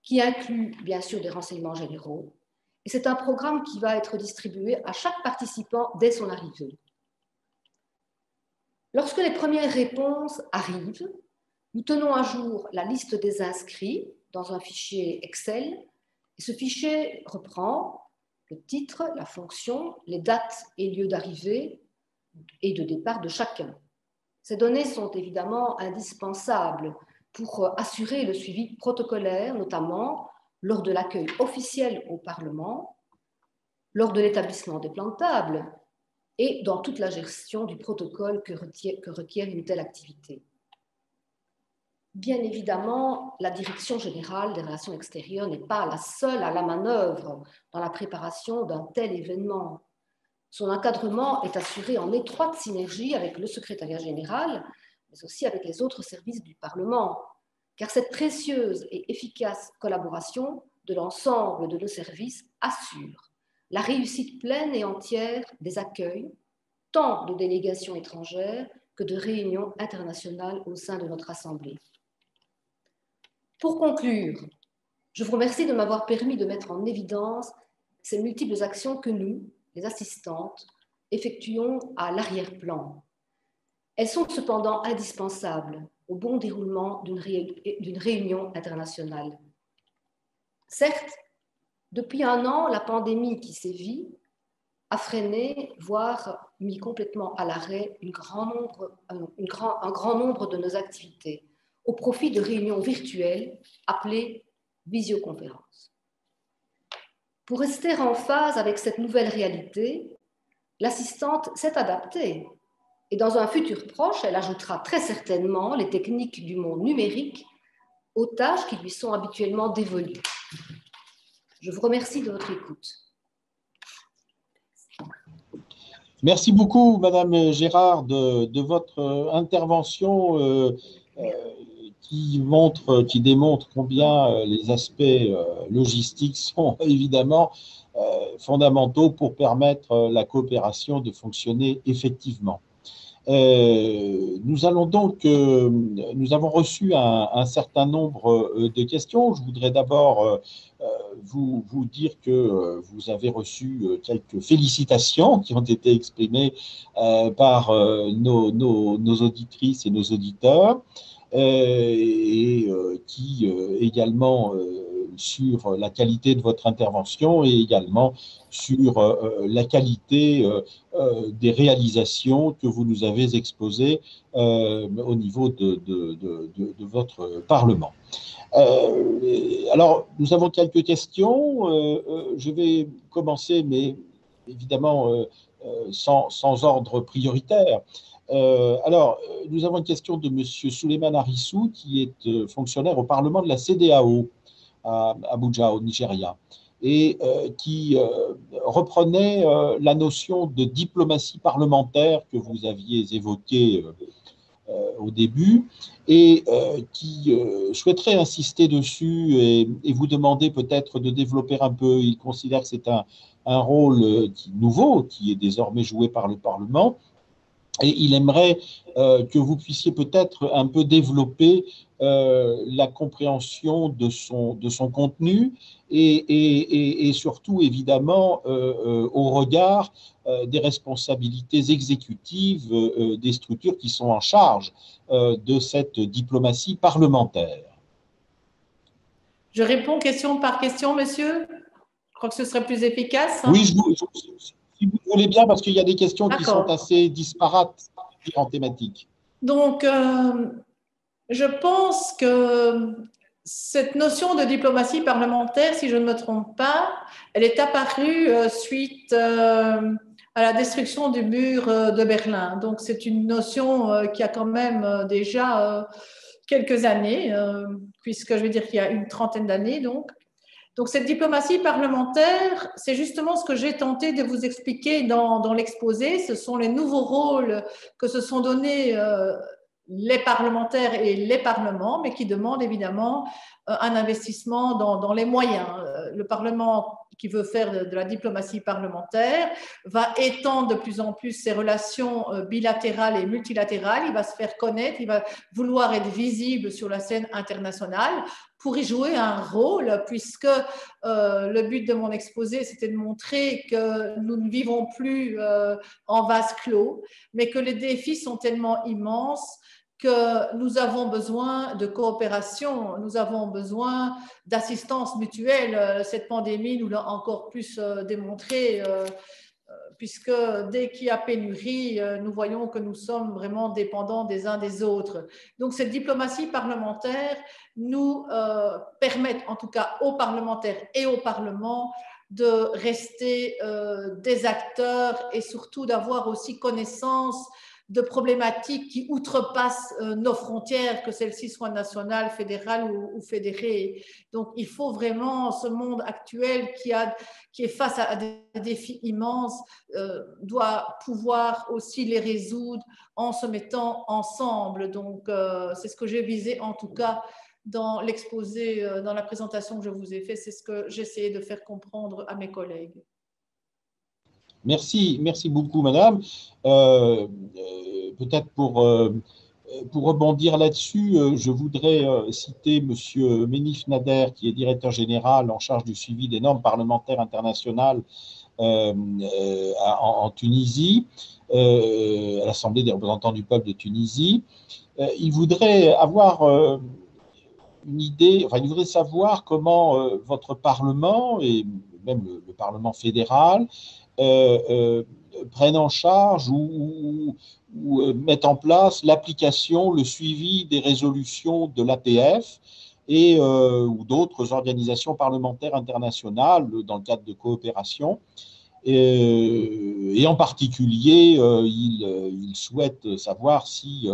[SPEAKER 3] qui inclut bien sûr des renseignements généraux, et c'est un programme qui va être distribué à chaque participant dès son arrivée. Lorsque les premières réponses arrivent, nous tenons à jour la liste des inscrits dans un fichier Excel, et ce fichier reprend le titre, la fonction, les dates et lieux d'arrivée et de départ de chacun. Ces données sont évidemment indispensables pour assurer le suivi protocolaire, notamment lors de l'accueil officiel au Parlement, lors de l'établissement des plans de table et dans toute la gestion du protocole que requiert une telle activité. Bien évidemment, la Direction générale des relations extérieures n'est pas la seule à la manœuvre dans la préparation d'un tel événement. Son encadrement est assuré en étroite synergie avec le secrétariat général, mais aussi avec les autres services du Parlement, car cette précieuse et efficace collaboration de l'ensemble de nos services assure la réussite pleine et entière des accueils, tant de délégations étrangères que de réunions internationales au sein de notre Assemblée. Pour conclure, je vous remercie de m'avoir permis de mettre en évidence ces multiples actions que nous, les assistantes, effectuons à l'arrière-plan. Elles sont cependant indispensables au bon déroulement d'une réunion internationale. Certes, depuis un an, la pandémie qui sévit a freiné, voire mis complètement à l'arrêt un grand nombre de nos activités au profit de réunions virtuelles appelées visioconférences. Pour rester en phase avec cette nouvelle réalité, l'assistante s'est adaptée et dans un futur proche, elle ajoutera très certainement les techniques du monde numérique aux tâches qui lui sont habituellement dévolues. Je vous remercie de votre écoute.
[SPEAKER 1] Merci beaucoup, Madame Gérard, de votre intervention qui démontre combien les aspects logistiques sont évidemment fondamentaux pour permettre la coopération de fonctionner effectivement. Nous avons reçu un certain nombre de questions. Je voudrais d'abord vous dire que vous avez reçu quelques félicitations qui ont été exprimées par nos auditrices et nos auditeurs, et qui également sur la qualité de votre intervention et également sur la qualité des réalisations que vous nous avez exposées au niveau de votre Parlement. Alors, nous avons quelques questions. Je vais commencer, mais évidemment sans ordre prioritaire. Alors, nous avons une question de M. Souleymane Arissou, qui est fonctionnaire au Parlement de la CEDEAO à Abuja, au Nigeria, et qui reprenait la notion de diplomatie parlementaire que vous aviez évoquée au début, et qui souhaiterait insister dessus et vous demander peut-être de développer un peu. Il considère que c'est un rôle nouveau qui est désormais joué par le Parlement, et il aimerait que vous puissiez peut-être un peu développer la compréhension de son contenu et surtout, évidemment, au regard des responsabilités exécutives des structures qui sont en charge de cette diplomatie parlementaire.
[SPEAKER 2] Je réponds question par question, monsieur. Je crois que ce serait plus efficace.
[SPEAKER 1] Oui, si vous voulez bien, parce qu'il y a des questions qui sont assez disparates en thématique.
[SPEAKER 2] Donc, je pense que cette notion de diplomatie parlementaire, si je ne me trompe pas, elle est apparue suite à la destruction du mur de Berlin. Donc, c'est une notion qui a quand même déjà quelques années, puisque je vais dire qu'il y a une trentaine d'années. Donc, cette diplomatie parlementaire, c'est justement ce que j'ai tenté de vous expliquer dans l'exposé. Ce sont les nouveaux rôles que se sont donnés les parlementaires et les parlements, mais qui demandent évidemment un investissement dans les moyens. Le Parlement qui veut faire de la diplomatie parlementaire va étendre de plus en plus ses relations bilatérales et multilatérales. Il va se faire connaître, il va vouloir être visible sur la scène internationale pour y jouer un rôle, puisque le but de mon exposé, c'était de montrer que nous ne vivons plus en vase clos, mais que les défis sont tellement immenses que nous avons besoin de coopération, nous avons besoin d'assistance mutuelle. Cette pandémie nous l'a encore plus démontré, puisque dès qu'il y a pénurie, nous voyons que nous sommes vraiment dépendants des uns des autres. Donc cette diplomatie parlementaire nous permet, en tout cas aux parlementaires et au Parlement, de rester des acteurs et surtout d'avoir aussi connaissance de problématiques qui outrepassent nos frontières, que celles-ci soient nationales, fédérales ou fédérées. Donc, il faut vraiment, ce monde actuel qui est face à des défis immenses, doit pouvoir aussi les résoudre en se mettant ensemble. Donc, c'est ce que j'ai visé en tout cas dans l'exposé, dans la présentation que je vous ai faite, c'est ce que j'essayais de faire comprendre à mes collègues.
[SPEAKER 1] Merci beaucoup, madame. Peut-être pour rebondir là-dessus, je voudrais citer monsieur Ménif Nader, qui est directeur général en charge du suivi des normes parlementaires internationales en Tunisie, à l'Assemblée des représentants du peuple de Tunisie. Il voudrait avoir une idée, enfin, il voudrait savoir comment votre Parlement et même le Parlement fédéral prennent en charge ou mettent en place l'application, le suivi des résolutions de l'APF et ou d'autres organisations parlementaires internationales dans le cadre de coopération. Et en particulier, il souhaite savoir si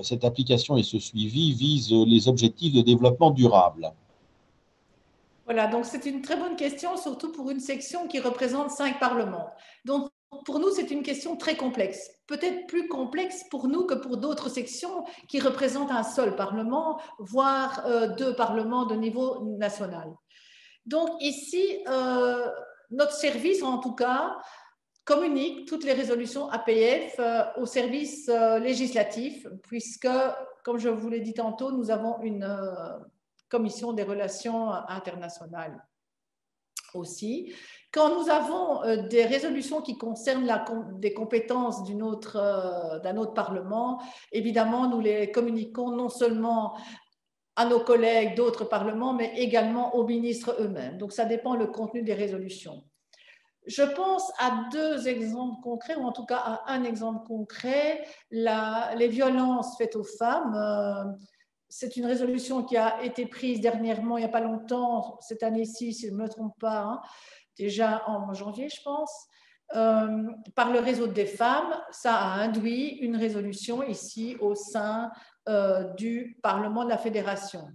[SPEAKER 1] cette application et ce suivi visent les objectifs de développement durable.
[SPEAKER 2] Voilà, donc c'est une très bonne question, surtout pour une section qui représente 5 parlements. Donc, pour nous, c'est une question très complexe, peut-être plus complexe pour nous que pour d'autres sections qui représentent un seul parlement, voire 2 parlements de niveau national. Donc ici, notre service, en tout cas, communique toutes les résolutions APF au service législatif, puisque, comme je vous l'ai dit tantôt, nous avons une commission des relations internationales aussi. Quand nous avons des résolutions qui concernent des compétences d'un autre Parlement, évidemment, nous les communiquons non seulement à nos collègues d'autres parlements, mais également aux ministres eux-mêmes. Donc, ça dépend le contenu des résolutions. Je pense à 2 exemples concrets, ou en tout cas à un exemple concret, les violences faites aux femmes. C'est une résolution qui a été prise dernièrement, il n'y a pas longtemps, cette année-ci, si je ne me trompe pas, hein, déjà en janvier, je pense, par le réseau des femmes. Ça a induit une résolution ici au sein du Parlement de la Fédération.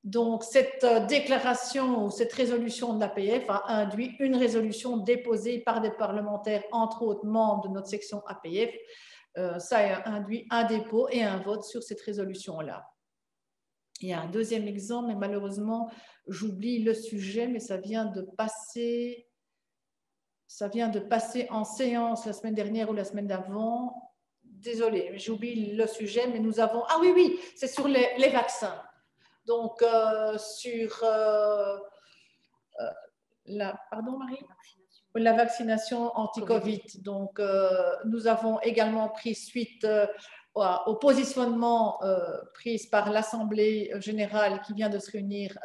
[SPEAKER 2] Donc, cette déclaration ou cette résolution de l'APF a induit une résolution déposée par des parlementaires, entre autres membres de notre section APF. Ça a induit un dépôt et un vote sur cette résolution-là. Il y a un deuxième exemple, mais malheureusement, j'oublie le sujet, mais ça vient de passer en séance la semaine dernière ou la semaine d'avant. Désolée, j'oublie le sujet, mais nous avons… Ah oui, c'est sur les vaccins. Donc, pardon Marie ? La vaccination anti-Covid. Donc, nous avons également pris suite au positionnement pris par l'Assemblée générale qui vient de se réunir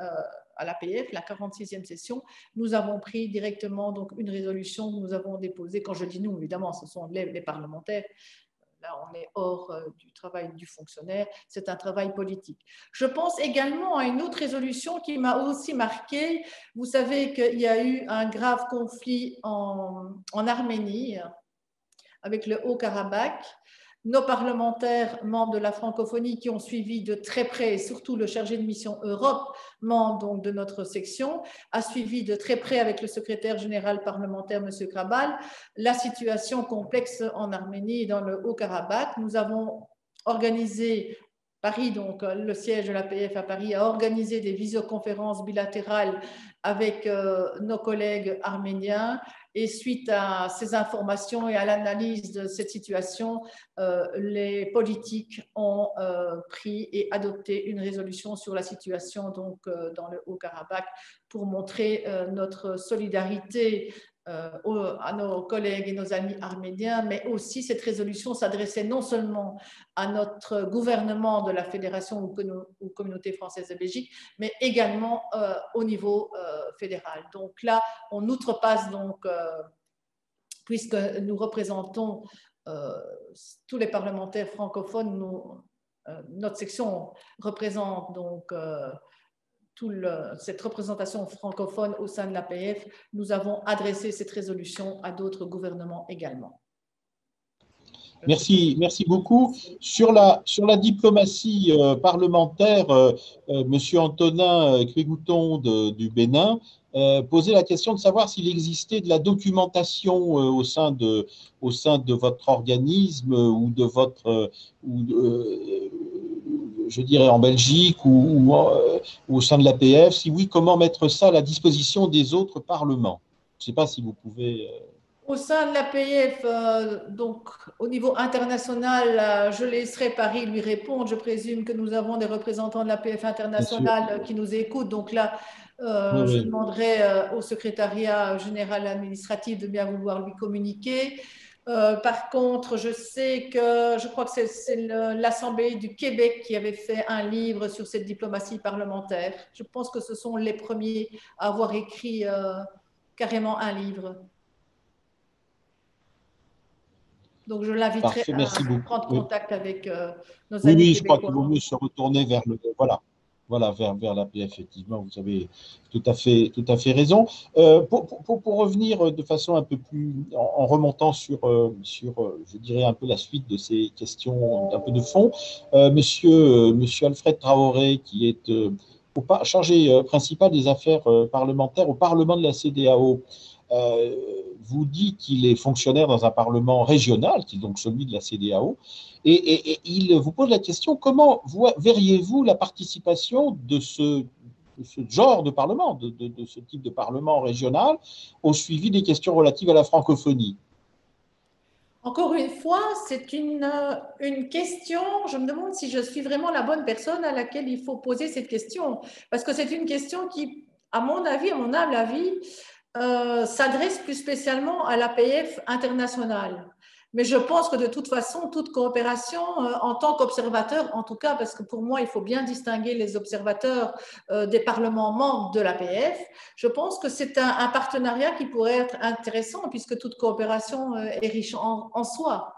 [SPEAKER 2] à l'APF, la 46e session. Nous avons pris directement donc, une résolution que nous avons déposée. Quand je dis nous, évidemment, ce sont les parlementaires. Là, on est hors du travail du fonctionnaire, c'est un travail politique. Je pense également à une autre résolution qui m'a aussi marquée. Vous savez qu'il y a eu un grave conflit en Arménie avec le Haut-Karabakh. Nos parlementaires, membres de la francophonie, qui ont suivi de très près, et surtout le chargé de mission Europe, membre donc de notre section, a suivi de très près avec le secrétaire général parlementaire, M. Krabal, la situation complexe en Arménie et dans le Haut-Karabakh. Nous avons organisé, Paris, donc le siège de l'APF à Paris, a organisé des visioconférences bilatérales avec nos collègues arméniens. Et suite à ces informations et à l'analyse de cette situation, les politiques ont pris et adopté une résolution sur la situation donc, dans le Haut-Karabakh pour montrer notre solidarité à nos collègues et nos amis arméniens, mais aussi cette résolution s'adressait non seulement à notre gouvernement de la Fédération ou Communauté française de Belgique, mais également au niveau fédéral. Donc là, on outrepasse donc, puisque nous représentons tous les parlementaires francophones, notre section représente donc cette représentation francophone au sein de l'APF, nous avons adressé cette résolution à d'autres gouvernements également.
[SPEAKER 1] Merci beaucoup. Sur la diplomatie parlementaire, M. Antonin Kwegouton du Bénin posait la question de savoir s'il existait de la documentation au sein de votre organisme ou de votre… je dirais en Belgique ou au sein de l'APF. Si oui, comment mettre ça à la disposition des autres parlements? Je ne sais pas si vous pouvez…
[SPEAKER 2] Au sein de l'APF, donc au niveau international, je laisserai Paris lui répondre. Je présume que nous avons des représentants de l'APF international qui nous écoutent. Donc là, je demanderai au secrétariat général administratif de bien vouloir lui communiquer. Par contre, je crois que c'est l'Assemblée du Québec qui avait fait un livre sur cette diplomatie parlementaire. Je pense que ce sont les premiers à avoir écrit carrément un livre. Donc, je l'inviterai à prendre contact avec nos amis.
[SPEAKER 1] Oui, je crois qu'il vaut mieux se retourner vers vers l'APF, effectivement, vous avez tout à fait raison. Pour revenir de façon un peu plus, en remontant sur, je dirais, un peu la suite de ces questions un peu de fond, monsieur Alfred Traoré, qui est chargé principal des affaires parlementaires au Parlement de la CEDEAO, vous dit qu'il est fonctionnaire dans un parlement régional, qui est donc celui de la CEDEAO, et il vous pose la question, comment verriez-vous la participation de ce genre de parlement, de ce type de parlement régional, au suivi des questions relatives à la francophonie?
[SPEAKER 2] Encore une fois, c'est une question, je me demande si je suis vraiment la bonne personne à laquelle il faut poser cette question, parce que c'est une question qui, à mon avis, à mon humble avis, s'adresse plus spécialement à l'APF internationale. Mais je pense que de toute façon, toute coopération, en tant qu'observateur, en tout cas, parce que pour moi, il faut bien distinguer les observateurs des parlements membres de l'APF, je pense que c'est un partenariat qui pourrait être intéressant puisque toute coopération est riche en soi.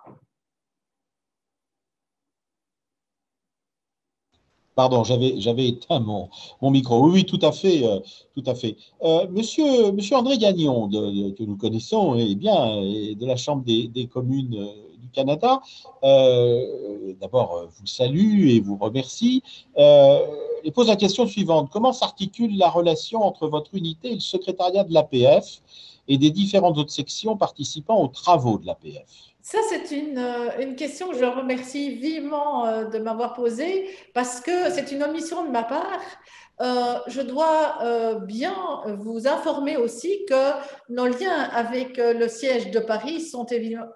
[SPEAKER 1] Pardon, j'avais éteint mon micro. Oui, oui, tout à fait, tout à fait. Monsieur André Gagnon, que nous connaissons, eh bien, et de la Chambre des communes du Canada, d'abord, vous salue et vous remercie. Et pose la question suivante. Comment s'articule la relation entre votre unité et le secrétariat de l'APF et des différentes autres sections participant aux travaux de l'APF?
[SPEAKER 2] Ça, c'est une question que je remercie vivement de m'avoir posée parce que c'est une omission de ma part. Je dois bien vous informer aussi que nos liens avec le siège de Paris sont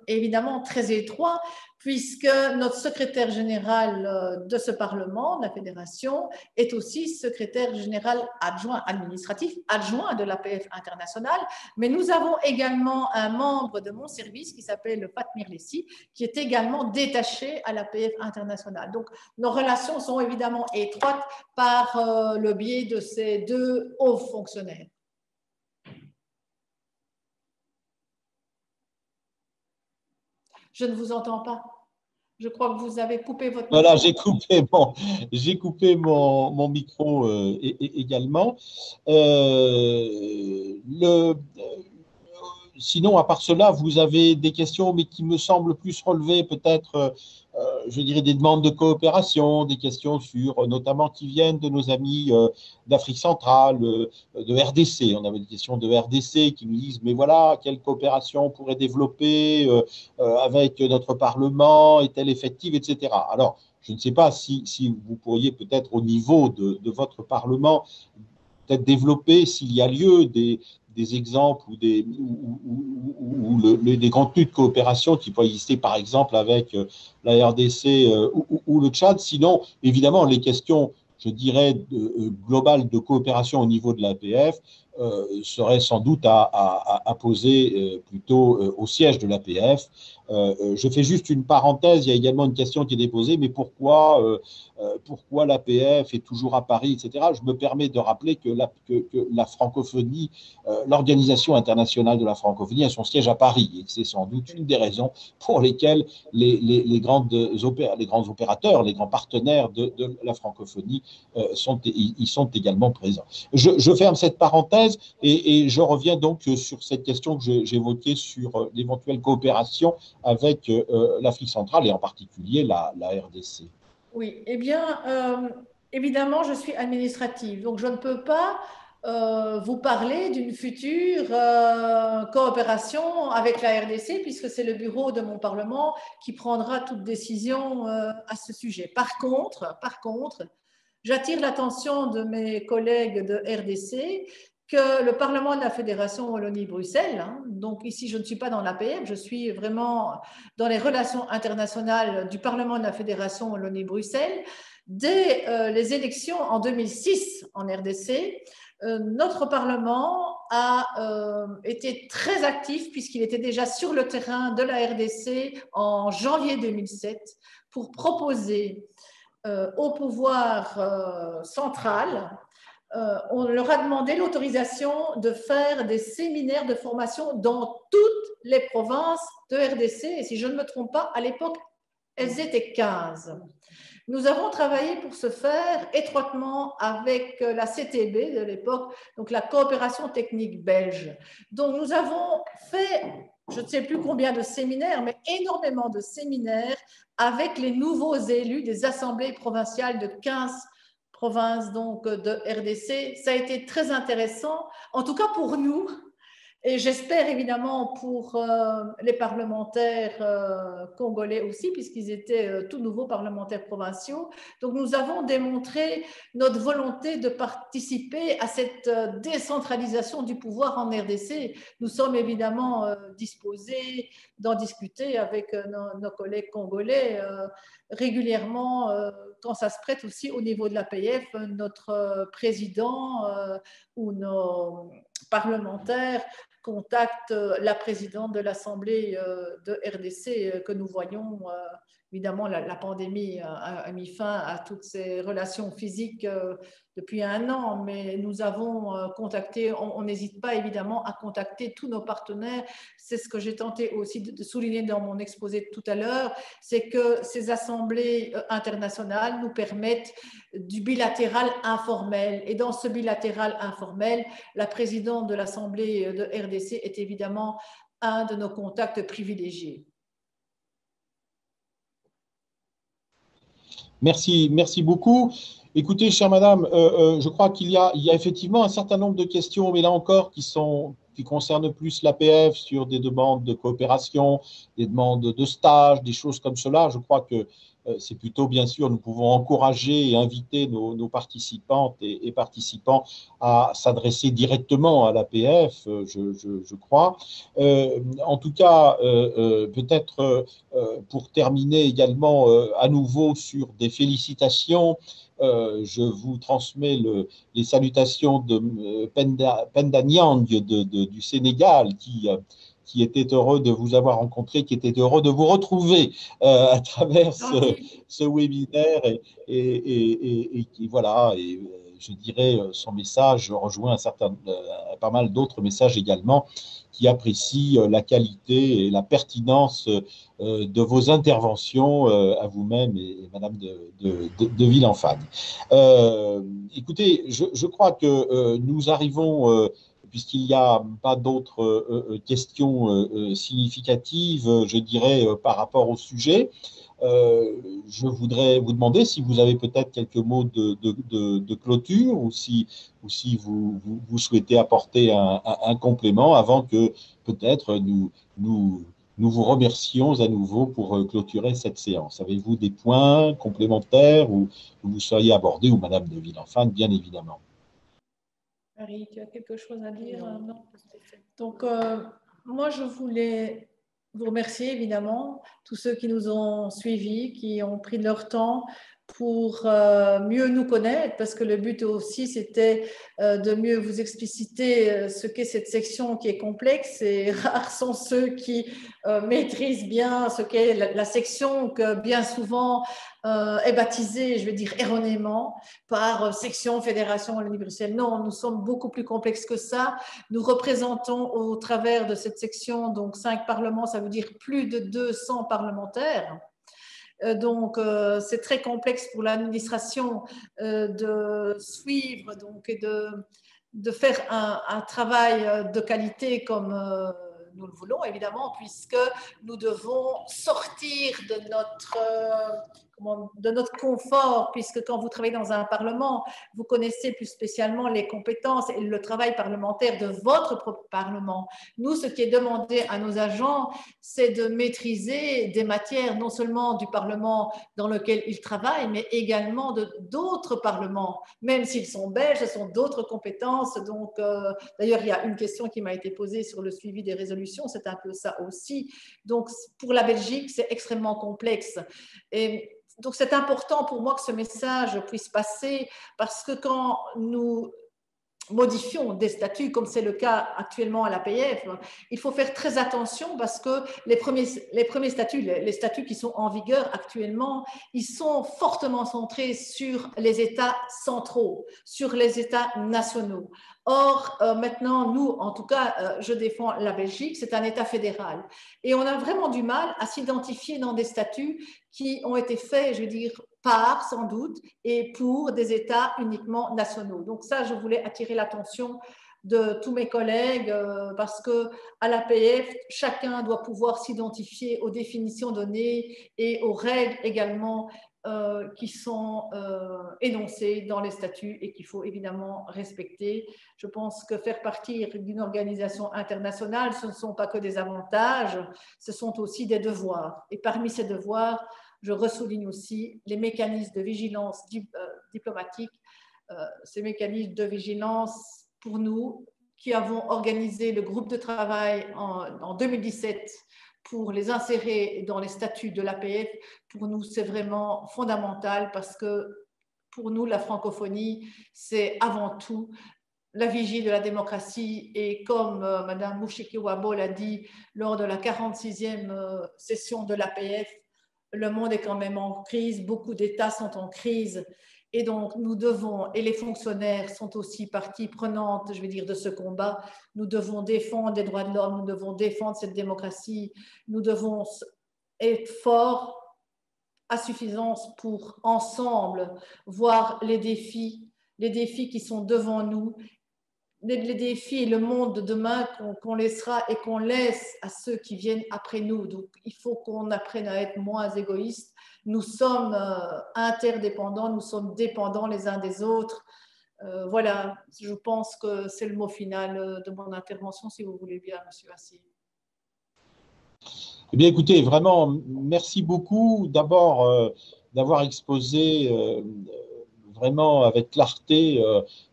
[SPEAKER 2] évidemment très étroits puisque notre secrétaire général de ce Parlement, de la Fédération, est aussi secrétaire général adjoint administratif, adjoint de l'APF internationale. Mais nous avons également un membre de mon service qui s'appelle Fatmir Lessi, qui est également détaché à l'APF internationale. Donc, nos relations sont évidemment étroites par le biais de ces deux hauts fonctionnaires. Je ne vous entends pas. Je crois que vous avez coupé votre micro.
[SPEAKER 1] Voilà, j'ai coupé mon micro également. Sinon, à part cela, vous avez des questions, mais qui me semblent plus relever peut-être, je dirais, des demandes de coopération, des questions sur, notamment, qui viennent de nos amis d'Afrique centrale, de RDC. On avait des questions de RDC qui nous disent, mais voilà, quelle coopération on pourrait développer avec notre Parlement, est-elle effective, etc. Alors, je ne sais pas si vous pourriez peut-être au niveau de votre Parlement peut-être développer, s'il y a lieu, des exemples ou des contenus de coopération qui pourraient exister, par exemple, avec la RDC ou le Tchad. Sinon, évidemment, les questions, je dirais, globales de coopération au niveau de l'APF seraient sans doute à poser plutôt au siège de l'APF. Je fais juste une parenthèse, il y a également une question qui est déposée, mais pourquoi l'APF est toujours à Paris, etc. Je me permets de rappeler que la francophonie, l'Organisation internationale de la francophonie a son siège à Paris, et c'est sans doute une des raisons pour lesquelles les grands opérateurs, les grands partenaires de la francophonie y sont également présents. Je ferme cette parenthèse et je reviens donc sur cette question que j'évoquais sur l'éventuelle coopération avec l'Afrique centrale et en particulier la RDC.
[SPEAKER 2] Oui, eh bien, évidemment, je suis administrative, donc je ne peux pas vous parler d'une future coopération avec la RDC, puisque c'est le bureau de mon Parlement qui prendra toute décision à ce sujet. Par contre, j'attire l'attention de mes collègues de RDC que le Parlement de la Fédération Wallonie-Bruxelles, hein, donc ici je ne suis pas dans l'APF, je suis vraiment dans les relations internationales du Parlement de la Fédération Wallonie-Bruxelles, dès les élections en 2006 en RDC, notre Parlement a été très actif puisqu'il était déjà sur le terrain de la RDC en janvier 2007 pour proposer au pouvoir central, on leur a demandé l'autorisation de faire des séminaires de formation dans toutes les provinces de RDC. Et si je ne me trompe pas, à l'époque, elles étaient 15. Nous avons travaillé pour ce faire étroitement avec la CTB de l'époque, donc la coopération technique belge. Donc nous avons fait, je ne sais plus combien de séminaires, mais énormément de séminaires avec les nouveaux élus des assemblées provinciales de 15 provinces donc de RDC. Ça a été très intéressant, en tout cas pour nous, Et j'espère évidemment pour les parlementaires congolais aussi, puisqu'ils étaient tout nouveaux parlementaires provinciaux. Donc nous avons démontré notre volonté de participer à cette décentralisation du pouvoir en RDC. Nous sommes évidemment disposés d'en discuter avec nos collègues congolais régulièrement quand ça se prête aussi au niveau de l'APF. Notre président ou nos parlementaires contactent la présidente de l'Assemblée de RDC que nous voyons. Évidemment, la pandémie a mis fin à toutes ces relations physiques depuis un an, mais nous avons contacté, on n'hésite pas évidemment à contacter tous nos partenaires. C'est ce que j'ai tenté aussi de souligner dans mon exposé de tout à l'heure, c'est que ces assemblées internationales nous permettent du bilatéral informel. Et dans ce bilatéral informel, la présidente de l'Assemblée de RDC est évidemment un de nos contacts privilégiés.
[SPEAKER 1] Merci, merci beaucoup. Écoutez, chère madame, je crois qu'il y a effectivement un certain nombre de questions, mais là encore, qui concernent plus l'APF sur des demandes de coopération, des demandes de stage, des choses comme cela. Je crois que c'est plutôt, bien sûr, nous pouvons encourager et inviter nos participantes et participants à s'adresser directement à l'APF, je crois. En tout cas, peut-être pour terminer également à nouveau sur des félicitations, je vous transmets les salutations de Penda Niang du Sénégal qui était heureux de vous avoir rencontré, qui était heureux de vous retrouver à travers ce webinaire et voilà, et je dirais son message rejoint pas mal d'autres messages également qui apprécient la qualité et la pertinence de vos interventions à vous-même et Madame de Villefranche. Écoutez, je crois que nous arrivons puisqu'il n'y a pas d'autres questions significatives, je dirais, par rapport au sujet. Je voudrais vous demander si vous avez peut-être quelques mots de clôture ou si vous souhaitez apporter un complément avant que peut-être nous vous remercions à nouveau pour clôturer cette séance. Avez-vous des points complémentaires ou vous soyez abordés, ou Madame de Villefranche, bien évidemment.
[SPEAKER 2] Marie, tu as quelque chose à dire? Non. Donc, moi, je voulais vous remercier évidemment, tous ceux qui nous ont suivis, qui ont pris de leur temps pour mieux nous connaître, parce que le but aussi, c'était de mieux vous expliciter ce qu'est cette section qui est complexe, et rares sont ceux qui maîtrisent bien ce qu'est la section, que bien souvent est baptisée, je vais dire erronément, par section, fédération, Wallonie Bruxelles. Non, nous sommes beaucoup plus complexes que ça. Nous représentons au travers de cette section donc 5 parlements, ça veut dire plus de 200 parlementaires. Donc, c'est très complexe pour l'administration de suivre donc, et de faire un travail de qualité comme nous le voulons, évidemment, puisque nous devons sortir de notre confort, puisque quand vous travaillez dans un parlement, vous connaissez plus spécialement les compétences et le travail parlementaire de votre propre parlement. Nous, ce qui est demandé à nos agents, c'est de maîtriser des matières non seulement du parlement dans lequel ils travaillent, mais également d'autres parlements. Même s'ils sont belges, ce sont d'autres compétences. Donc, d'ailleurs, il y a une question qui m'a été posée sur le suivi des résolutions, c'est un peu ça aussi. Donc, pour la Belgique, c'est extrêmement complexe. Et donc, c'est important pour moi que ce message puisse passer, parce que quand nous modifions des statuts, comme c'est le cas actuellement à l'APF, il faut faire très attention, parce que les premiers statuts, les statuts qui sont en vigueur actuellement, ils sont fortement centrés sur les États centraux, sur les États nationaux. Or, maintenant, nous, en tout cas, je défends la Belgique, c'est un État fédéral. Et on a vraiment du mal à s'identifier dans des statuts qui ont été faits, je veux dire, par, sans doute, et pour des États uniquement nationaux. Donc ça, je voulais attirer l'attention de tous mes collègues, parce qu'à l'APF, chacun doit pouvoir s'identifier aux définitions données et aux règles également qui sont énoncés dans les statuts et qu'il faut évidemment respecter. Je pense que faire partie d'une organisation internationale, ce ne sont pas que des avantages, ce sont aussi des devoirs. Et parmi ces devoirs, je ressouligne aussi les mécanismes de vigilance diplomatique, ces mécanismes de vigilance pour nous qui avons organisé le groupe de travail en 2017 pour les insérer dans les statuts de l'APF. Pour nous, c'est vraiment fondamental parce que pour nous, la francophonie, c'est avant tout la vigie de la démocratie. Et comme Mme Mushiki-Wabo l'a dit lors de la 46e session de l'APF, le monde est quand même en crise, beaucoup d'États sont en crise. Et donc, nous devons, et les fonctionnaires sont aussi partie prenante, je vais dire, de ce combat. Nous devons défendre les droits de l'homme, nous devons défendre cette démocratie, nous devons être forts à suffisance pour, ensemble, voir les défis qui sont devant nous, les défis et le monde de demain qu'on laissera et qu'on laisse à ceux qui viennent après nous. Donc, il faut qu'on apprenne à être moins égoïstes. Nous sommes interdépendants, nous sommes dépendants les uns des autres. Voilà, je pense que c'est le mot final de mon intervention, si vous voulez bien, Monsieur Assy.
[SPEAKER 1] Eh bien, écoutez, vraiment, merci beaucoup d'abord d'avoir exposé vraiment avec clarté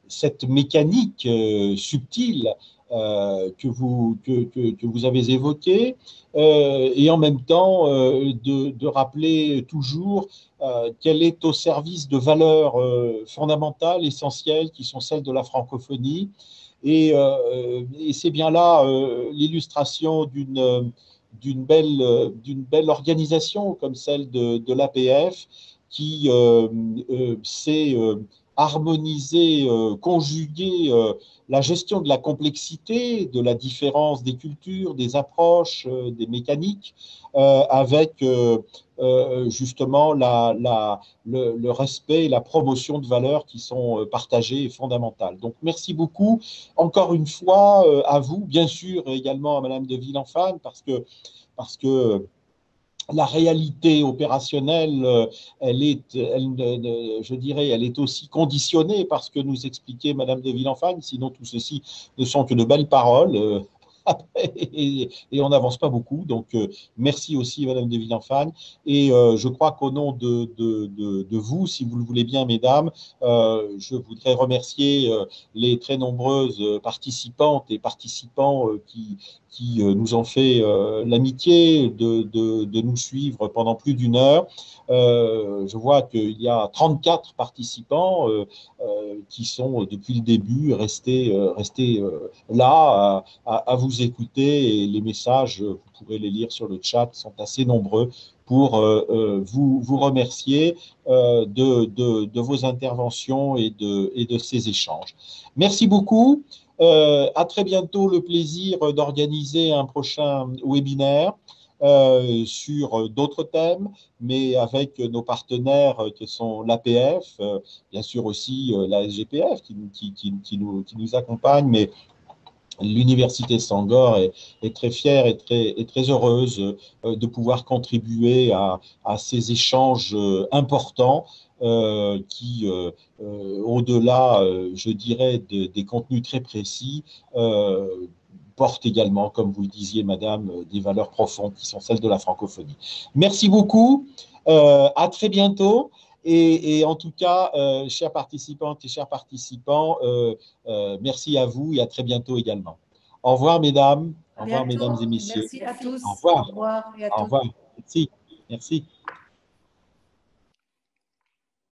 [SPEAKER 1] cette mécanique subtile que vous avez évoquée et en même temps de rappeler toujours qu'elle est au service de valeurs fondamentales, essentielles, qui sont celles de la francophonie. Et c'est bien là l'illustration d'une belle organisation comme celle de l'APF qui sait harmoniser, conjuguer la gestion de la complexité, de la différence des cultures, des approches, des mécaniques, avec justement le respect et la promotion de valeurs qui sont partagées et fondamentales. Donc, merci beaucoup encore une fois à vous, bien sûr également à Madame de Villenfane, parce que la réalité opérationnelle, je dirais, elle est aussi conditionnée par ce que nous expliquait Madame de Villenfane, sinon tout ceci ne sont que de belles paroles. Et on n'avance pas beaucoup. Donc, merci aussi, Madame de Villenfane. Et je crois qu'au nom de vous, si vous le voulez bien, mesdames, je voudrais remercier les très nombreuses participantes et participants qui nous ont fait l'amitié de nous suivre pendant plus d'une heure. Je vois qu'il y a 34 participants qui sont depuis le début restés là à vous écouter, et les messages, vous pourrez les lire sur le chat, sont assez nombreux pour vous remercier de vos interventions et de ces échanges. Merci beaucoup. À très bientôt, le plaisir d'organiser un prochain webinaire sur d'autres thèmes, mais avec nos partenaires qui sont l'APF, bien sûr aussi la SGPF qui nous accompagne, mais l'Université Senghor est très fière et très heureuse de pouvoir contribuer à ces échanges importants qui, au-delà, je dirais, des contenus très précis, portent également, comme vous le disiez, Madame, des valeurs profondes qui sont celles de la francophonie. Merci beaucoup, à très bientôt. Et en tout cas, chères participantes et chers participants, merci à vous et à très bientôt également. Au revoir, mesdames. Au revoir, mesdames et messieurs.
[SPEAKER 2] Merci à tous.
[SPEAKER 1] Au revoir.
[SPEAKER 2] Au revoir et à tous.
[SPEAKER 1] Au revoir. Merci. Merci.